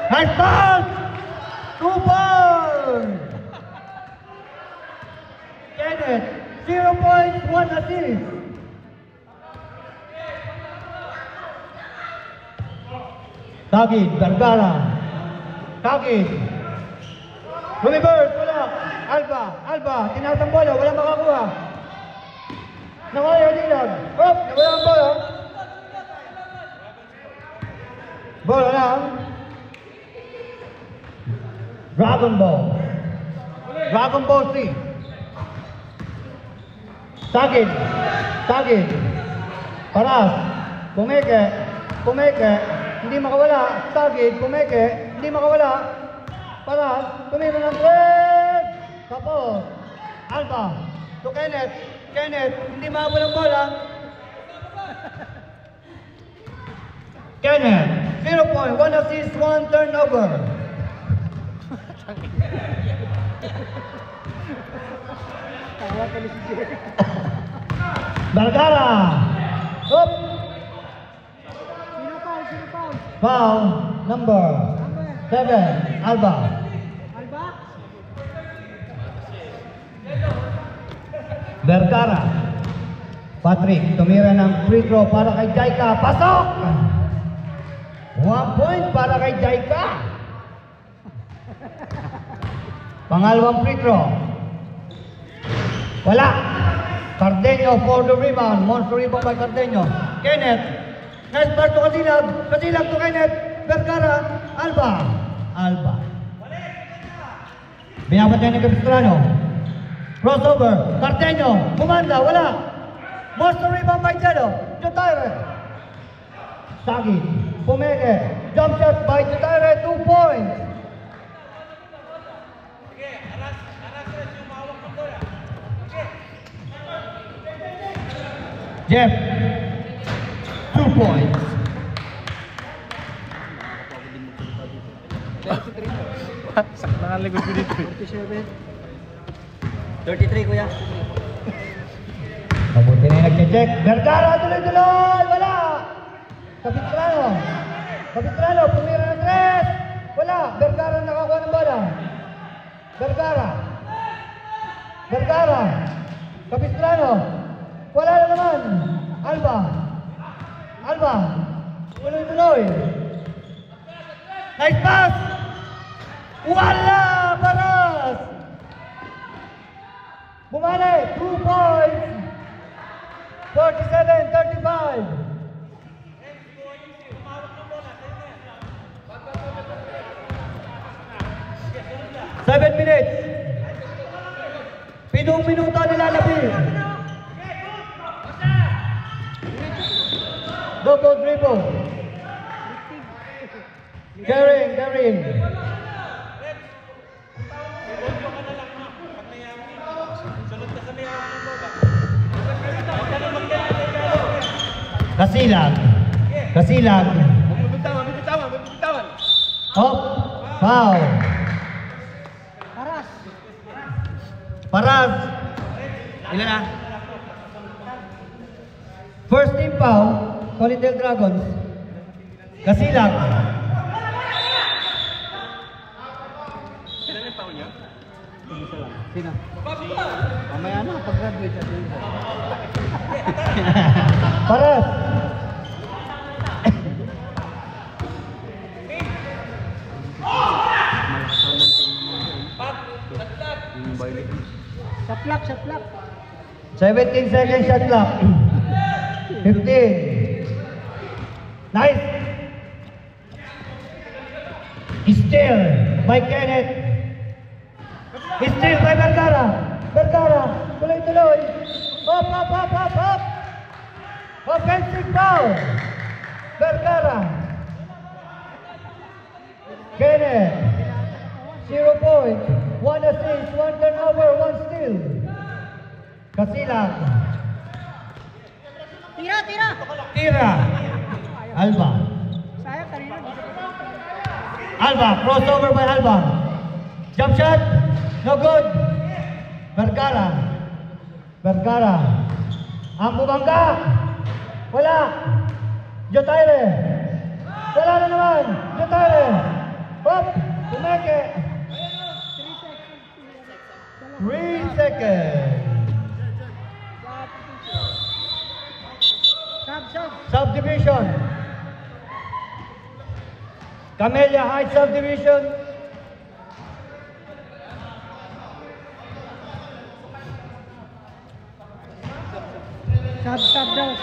Nice pass. 2 points. Kenneth. 0 points, 1 assist. Tagin, Vergara. Tagin. Rumibert, wala. Alba, Alba, tinatang bola, wala makakuha. Nawala yung dilag. Hop, nawala ang bola. Bola lang. Dragon Ball. Dragon Ball 3. Tagin. Tagin. Paras. Pumeke. Pumeke. Hindi makawala. Tagin. Pumeke. Hindi makawala. Paras. Tumira ng 3. Tapos. Alba. To Kenneth. Kenneth. Hindi makawala ang bola. Kenneth. 0 point. 1 assist. 1 turnover. Tawa ka ni si Jerry. Vergara. Up. Sino foul? Sino foul? Foul number 7. Alba. Alba? Vergara. Patrick, tumira ng free throw para kay Jaika. Pasok! 1 point para kay Jaika. Pangalawang free throw. Wala. Cardeño for the rebound. Monster rebound by Cardeño. Kenneth. Nice pass to Casilag. Casilag to Kenneth. Vergara. Alba. Alba. Binabantay ng Capistrano. Crossover. Carteño. Kumanda. Wala. Monster rebound by Jelo. Jotire. Sagi. Pumeke. Jump shot by Jotire. 2 points. Jeff. 2 points. Sakta nga likod ko dito. 33 kuya. Mabuti na yung nag-check. Vergara tuloy-tuloy. Wala. Capistrano. Capistrano. Pumira ng 3. Wala. Vergara nakakuha ng bola. Vergara. Vergara. Capistrano. Wala na naman. Alba. Alba. Tuloy-tuloy. Nice pass. Wala. Paras. Bumalik. 2 points. 47-35. Seven minutes. Pinong minuto nilalapit. Double dribble. Carrying. Kasilag. Bibitawan. Oh, foul. Paras. Ilan na? First team foul, Colindale Dragons. Kasilag. Sino? Mamaya na, pag-graduate siya. Paras. Saplak. 17 seconds shot clock. 15. Nice. Steal by Kenneth. Steal by Vergara. Tuloy-tuloy. Up. Offensive foul. Vergara. Kenneth. 0 point. 1 assist, 1 turnover, 1 steal. Kasilag. Tira. Alba. Sayang kanina. Alba, crossover by Alba. Jump shot, no good. Vergara. Ang bumangga. Wala. Jotire. Wala na naman. Jotire. Hop. Pumeke. 3 seconds. Subdivision. Camellia Heights Subdivision. Sab daw.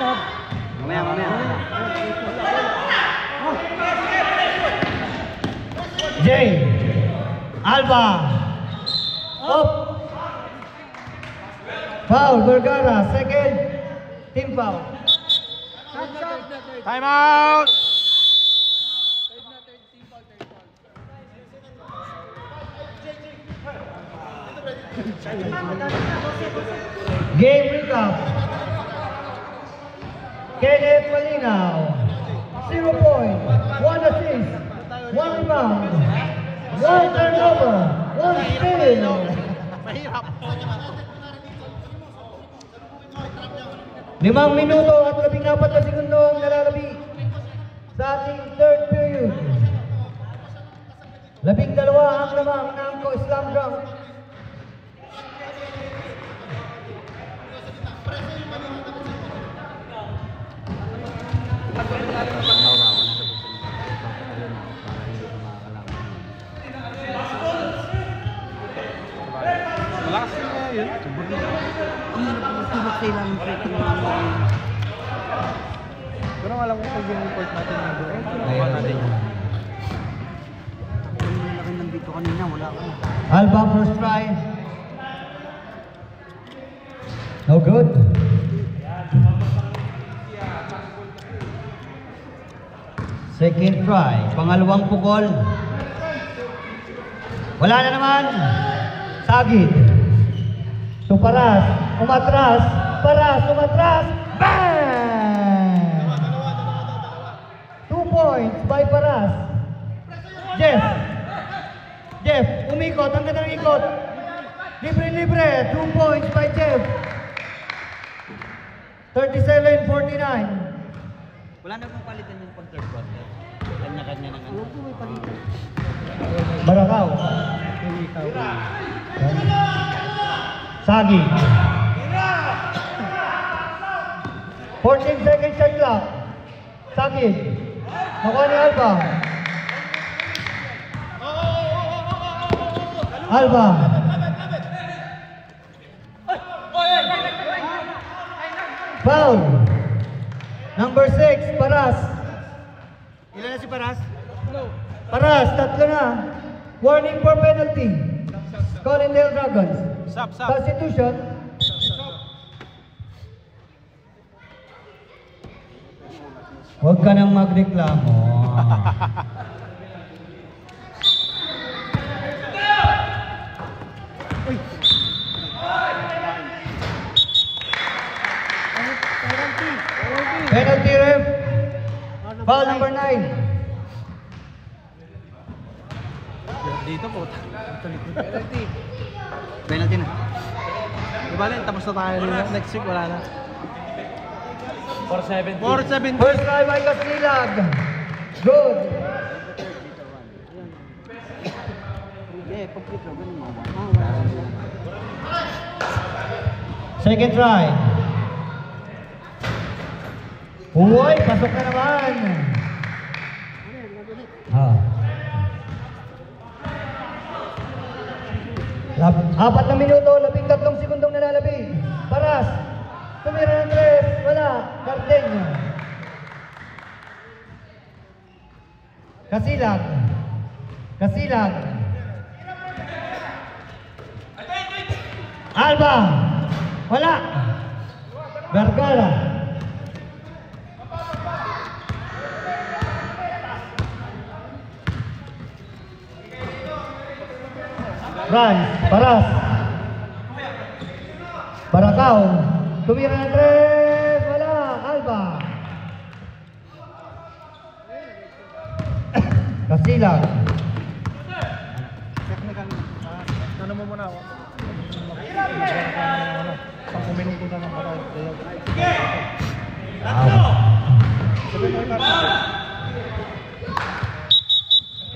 Mamaya. Jay. Alba. Up. Foul, Vergara. Second. Team foul. Time out! Game recap. Kenneth Malinaw. 0 point. 1 assist. 1 rebound. 1 turnover. 1 steal. Mahirap. 5 minuto at 14 na segundo ang nalalabi sa ating third period. 12 ang lamang ng Slam Dunk. Malakas na yun. Tubok sila ng freaking Pero alam ko pag yung-report natin yung doon. Ayun. natin. Laki nandito kanina, wala ka na. Alba, first try. No good. Second try. Pangalawang pukol. Wala na naman. Sagid. So Paras. Umatras. Paras. Umatras. Bang! 2 points by Paras. Jeff. Jeff, umikot. Ang ganda ng ikot. Libre-libre. 2 points by Jeff. 37-49. Wala na pong palitan yung pag-third quarter. Kanya-kanya ng ano. May palitan. Barakaw. Sagi. 14 seconds shot clock. Sagi. Nakuha ni Alba. Alba. Foul. Number 6, Paras. Ilan na si Paras? Paras, tatlo na. Warning for penalty. Collindale Dragons. Sap. Substitution. Huwag ka nang magreklamo. Penalty ref. Foul number 9. Dito po. Penalty. Penalty na. Diba rin, tapos na tayo nila. Next week, wala na. 4-7. 4-7. First try by Casilag. Good. Pag-flip lang, ganun mo. Second try. Uy, pasok na naman. Apat na minuto, 13 segundong nalalabi. Paras. Tumira ng 3. Wala. Cardenio. Casilag. Alba. Wala. Vergara. Franz, Paras. Barakaw. Tumira ng 3. Wala. Alba. Casilag. Technical. Ano mo muna ako? Pang kuminuto na ng patawag.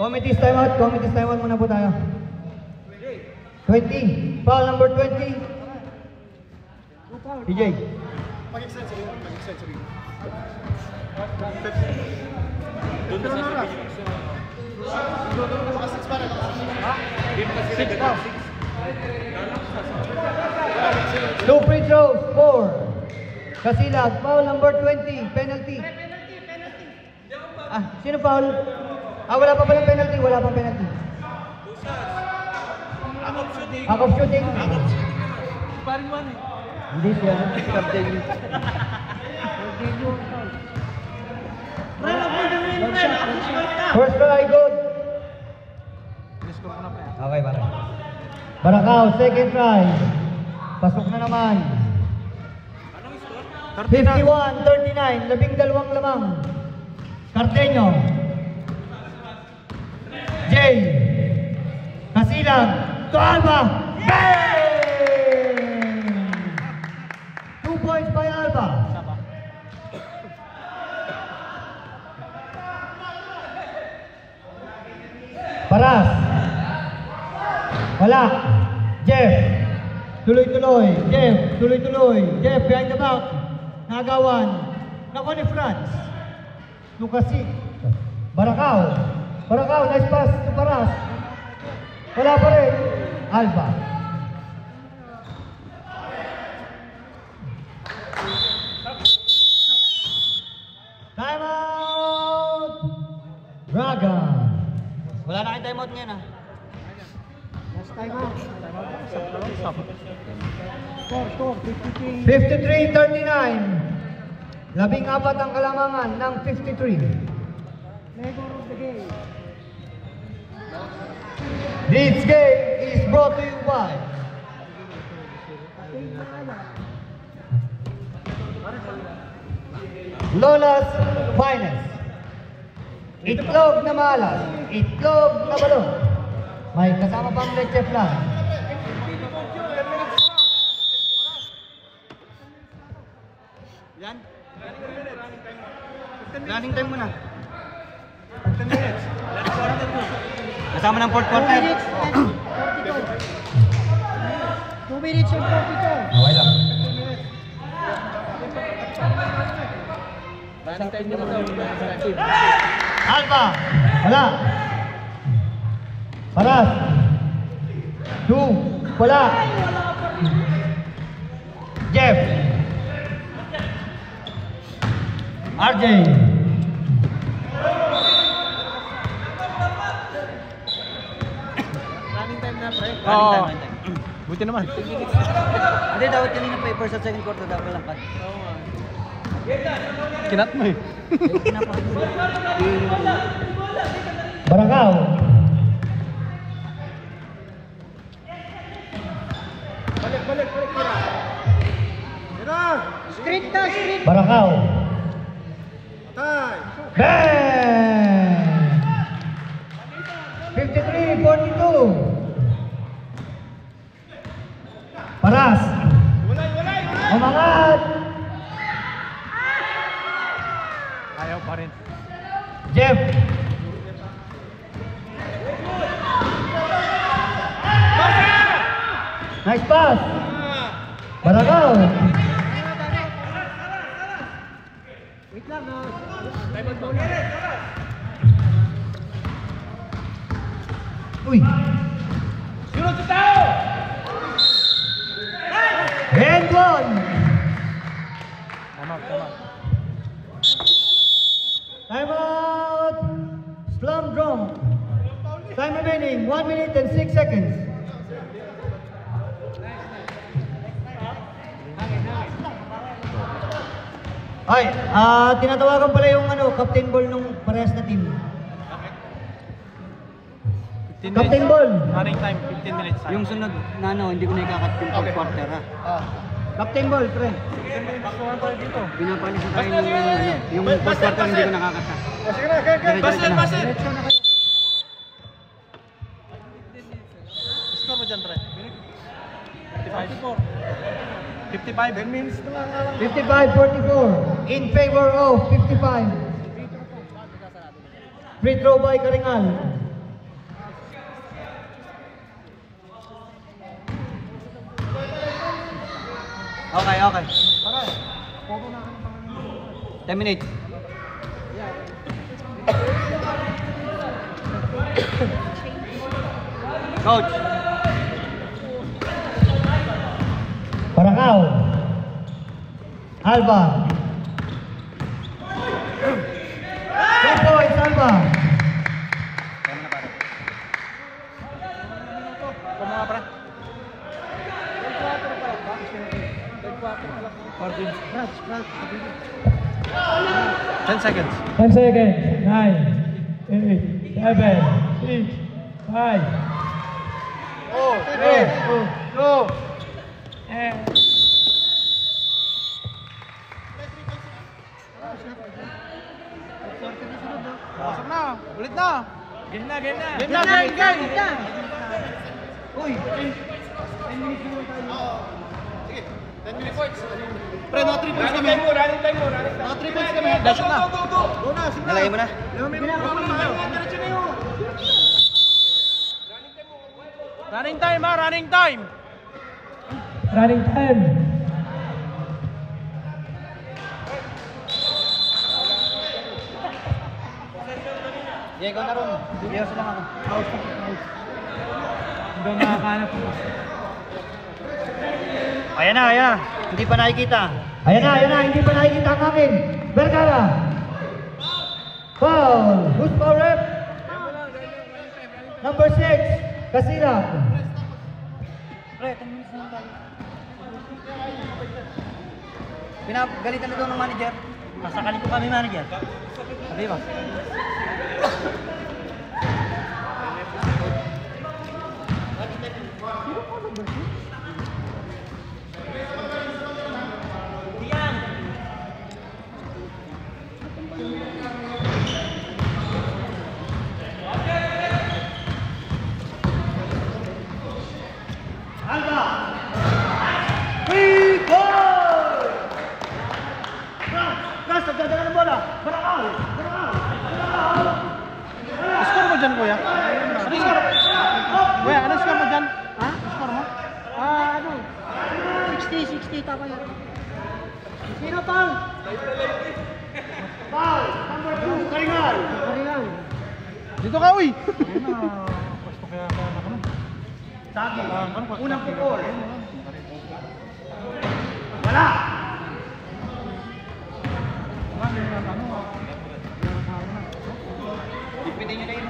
Committee's timeout muna po tayo. 20. Foul number 20. DJ. Mag-extend sa rin. Two free throws. 4. Casilag. Foul number 20. Penalty. Sino foul? Wala pa palang penalty. Wala pang penalty. Back of shooting. Paring man eh. Hindi siya. First try, good. Discord ko na pa yan. Okay, Barakaw, second try. Pasok na naman. 51-39, 12 lamang. Cardenio. Jay. Casilag. To Alba. Bang! 2 points by Alba. Paras. Wala. Jeff. Tuloy-tuloy. Jeff behind the back. Nagawan. Nako ni Franz. Lukasi. Barakaw. Nice pass to Paras. Wala pa rin. Alba. ngayon ah. Last time out. Score, 53. 53-39. 14 ang kalamangan ng 53. Lego of the game. This game is brought to you by Lola's Finest. Itlog na malas, itlog na balon. May kasama pang leche flan. Yan. Running time muna. 10 minutes. Kasama ng fourth 2 quarter. minutes and 42. 2 minutes and 42. Okay lang. Alpha, wala. Paras. 2, wala. Jeff. RJ. Running time na, pre. Running time. Buti naman. Hindi, dapat kanina pa first at second quarter dapat lang cut. Kinat mo eh. Barangao. Balik, tira. Tira! Street na, street. Barangao. Time! Bang! 53-42. Paras. Walay! Umangat. Ayaw pa rin. Jeff. Nice pass. Barangao. Wait lang, no. Uy. Sunod sa tao! And one. Tama. Time out. Slam drum. Time remaining 1 minute and 6 seconds. Ay, tinatawagan pala yung captain ball nung parehas na team. 15 Captain ball. Running time, 15 minutes. Yung sunod na hindi ko na ikakat yung fourth quarter ha. Captain ball, pre. Pinapalis na tayo yung fourth quarter hindi ko nakakat ha. Sige na, Basil! Score mo dyan, pre. 55. 10 minutes na lang. 55-44 in favor of 55. Free throw by Karingal. Okay. 10 minutes. Coach. Barangao. Alba. 2 points, Alba. Mga pre. 10 seconds. 10 seconds. 9, 8, 7, 6, 5. Oh, 2. Pasok na. Ulit na. Game na. Uy. 10 minutes Sige. 10 minutes points. Pre, no 3 points kami. Running time mo. No 3 points kami. Dasok na. Go na, sige na. Nalagay mo na. Running time ha, running time. Running time. Diego na ron. Diego sila ako. Hindi makakanap. Ayan na. Hindi pa nakikita. Ayan na, hindi pa nakikita ang akin. Vergara. Foul. Who's foul rep? Number 6, Kasilag. Pre, 10 minutes na tayo. Pinagalitan na daw ng manager. Masakali ko kami manager. Sabi ba? Alba! Free goal! Ras, nagdadala ng bola. Barakaw! Score mo dyan, kuya? Ano score? Kuya, ano score mo dyan? Ha? Score mo? Ano? 60, tama yan. Sino pang? Foul! Number 2, Karingal! Karingan. Dito ka, uy! Sagi. Unang pukol. Wala! Ipitin nyo na yun.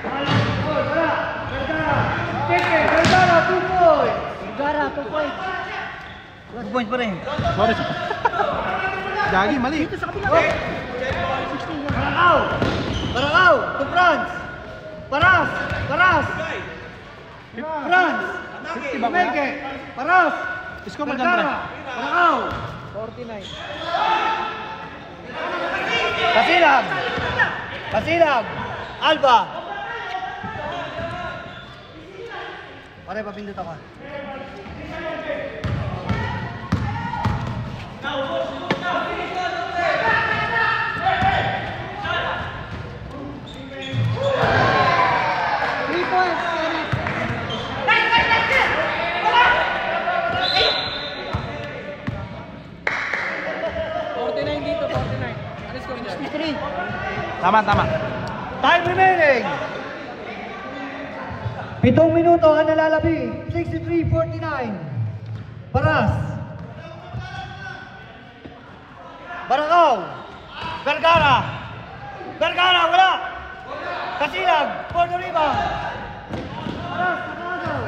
Wala! Vergara! Teke! Vergara! 2 points! Vergara, 2 points. 2 points pa rin. Sorry. Jagi, mali. Dito sa kabila. 60 yan. Barakaw! Barakaw! To France! Paras! Paras! France! 50 ba, kuya? Meke! Paras! Score mo dyan, pre. Barakaw! 49. Kasilag! Kasilag! Alba! Pare, papindot ako. Three points. Dito, 49. Ano score niya? 63. Tama, tama. Time remaining! 7 minuto ang nalalabi. 63-49. Paras. Barakaw. Vergara. Vergara, wala. Kasilag. For the rebound. Paras, nakagaw.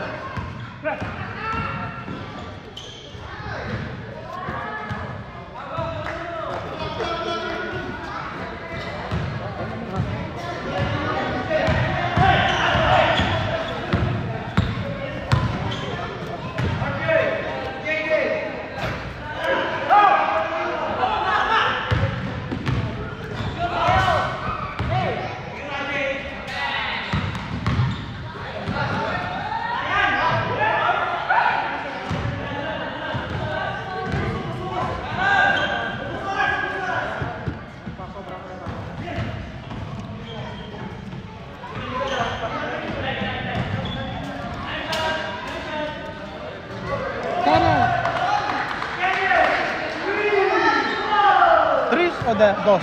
Tris o dos? 65.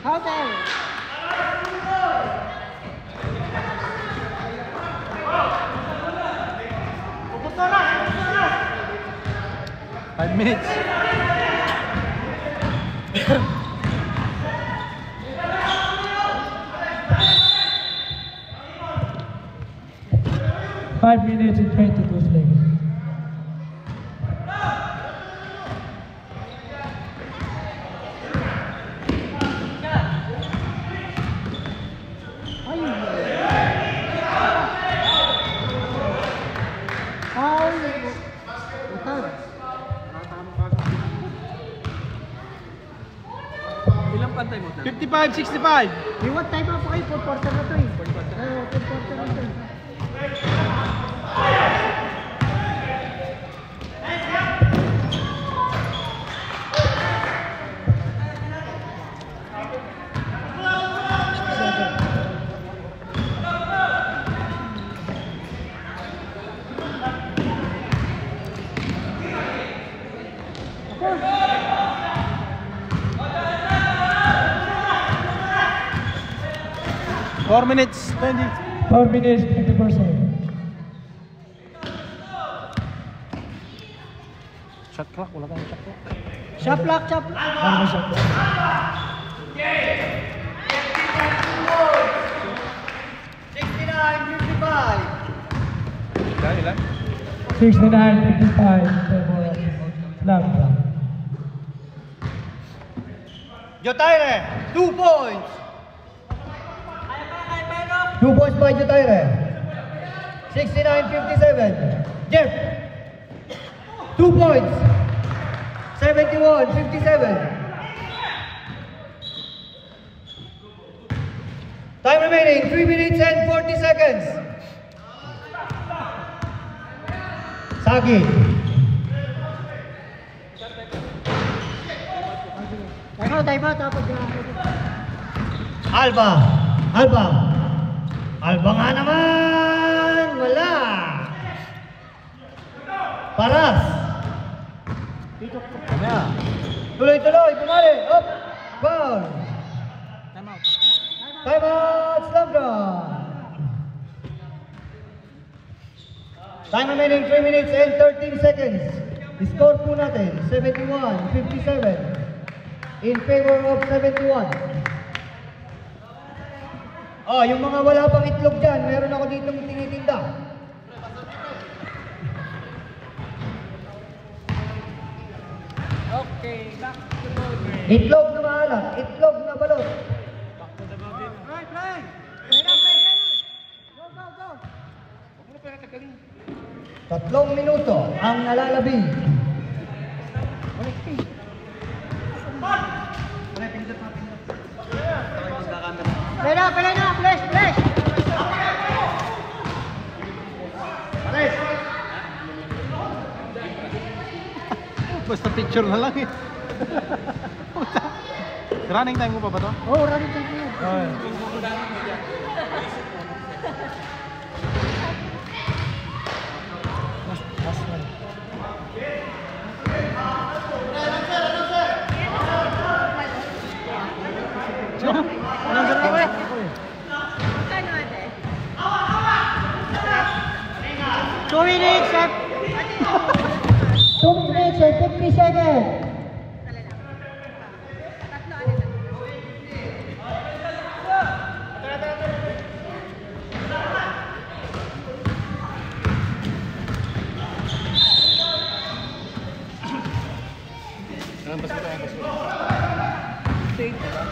Hotel. 5 minutes. Five minutes and 22 seconds. Ilang pantay mo? 55-65. Iwan time pa po kayo, 4 quarter na to eh. Oo, 4 quarter na to eh. 4 minutes, 20. 4 minutes, 20%. Shot clock, wala tayong shot clock. Shot clock, shot clock. Ano siya po? 69-55. Ilan? 69-55. Lambda. Jotaire, 2 points. 2 points by Jotaire. 69-57. Jeff, 2 points. 71-57. Time remaining 3 minutes and 40 seconds. Sagi. Time out, tapos Alba. Alba nga naman. Wala. Paras. Tuloy-tuloy. Bumali. Up. Foul. Time out. Slam dunk. Time remaining 3 minutes and 13 seconds. Score po natin 71-57. In favor of 71. Oh, yung mga wala pang itlog dyan, meron ako ditong tinitinda. Okay, back to the ball game. Itlog na maalat, itlog na balot. Play, play. Go, go, go. 3 minuto ang nalalabi. Play na, flash, flash. Basta picture na lang eh. Running time mo pa ba to? Oh, running time po yan. Two minutes and 50 seconds.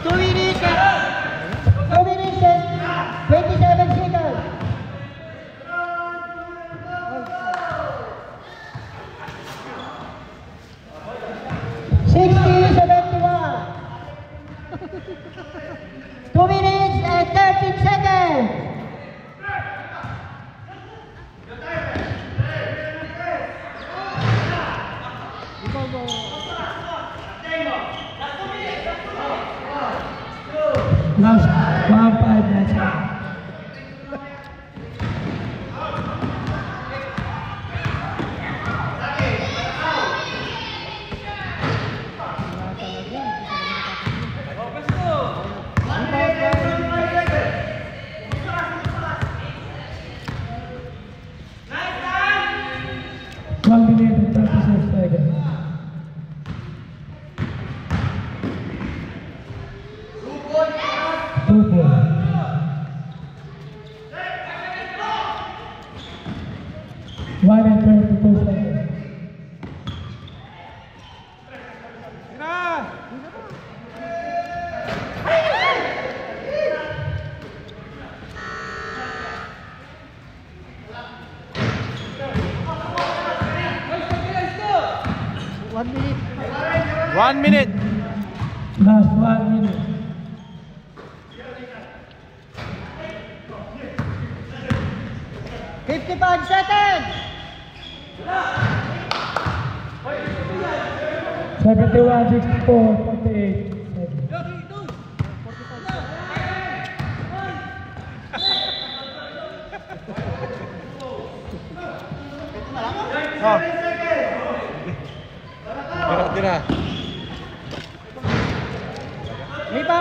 Two minutes and 27 seconds. Two minutes and 13 seconds. Last 5 minutes. One minute and 36 seconds. Two points. One and 32 seconds. One minute. Last 1 minute. $55 seconds. 71, 64, 48. Oh. Tira.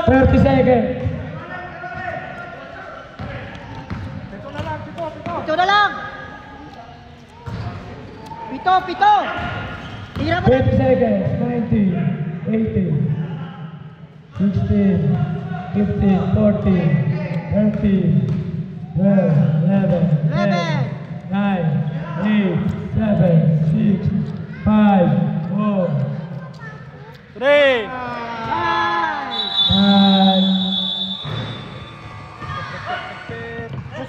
30 seconds. Pito! Tira mo na! 20 seconds. 90, 80, 16, 15, 14, 13, 12, 11, 10, 9, 8, 7, 6, 5, 4, 3. 9.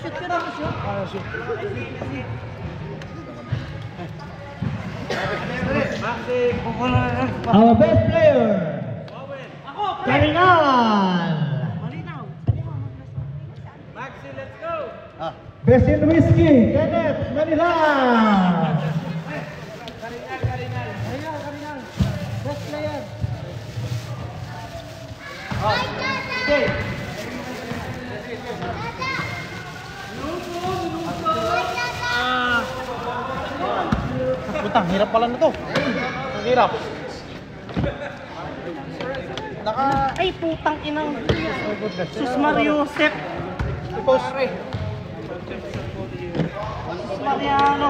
Shoot ka na, shoot. Our best player. Karingan! Best in whiskey. Kenneth Manila. Best player. Putang, hirap pala na to. Ang hirap. Ay, putang inang. Sus Mario Sep. I-post. Sus Mariano.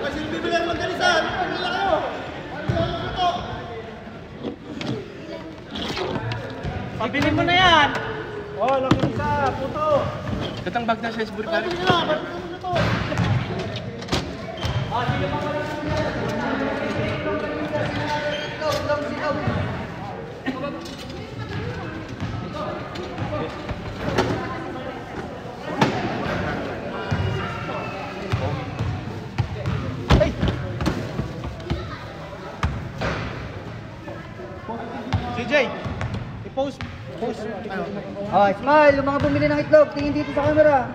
Kasi bibigyan ng magkalisan. Pagkila kayo. Pabili mo na yan. Oh, laki isa. Puto. Katang bag na sa Sainsbury pare. Pabili na. Pabili na to. CJ, i-post. Post. Ano? Oh, smile, yung mga bumili ng itlog, tingin dito sa camera.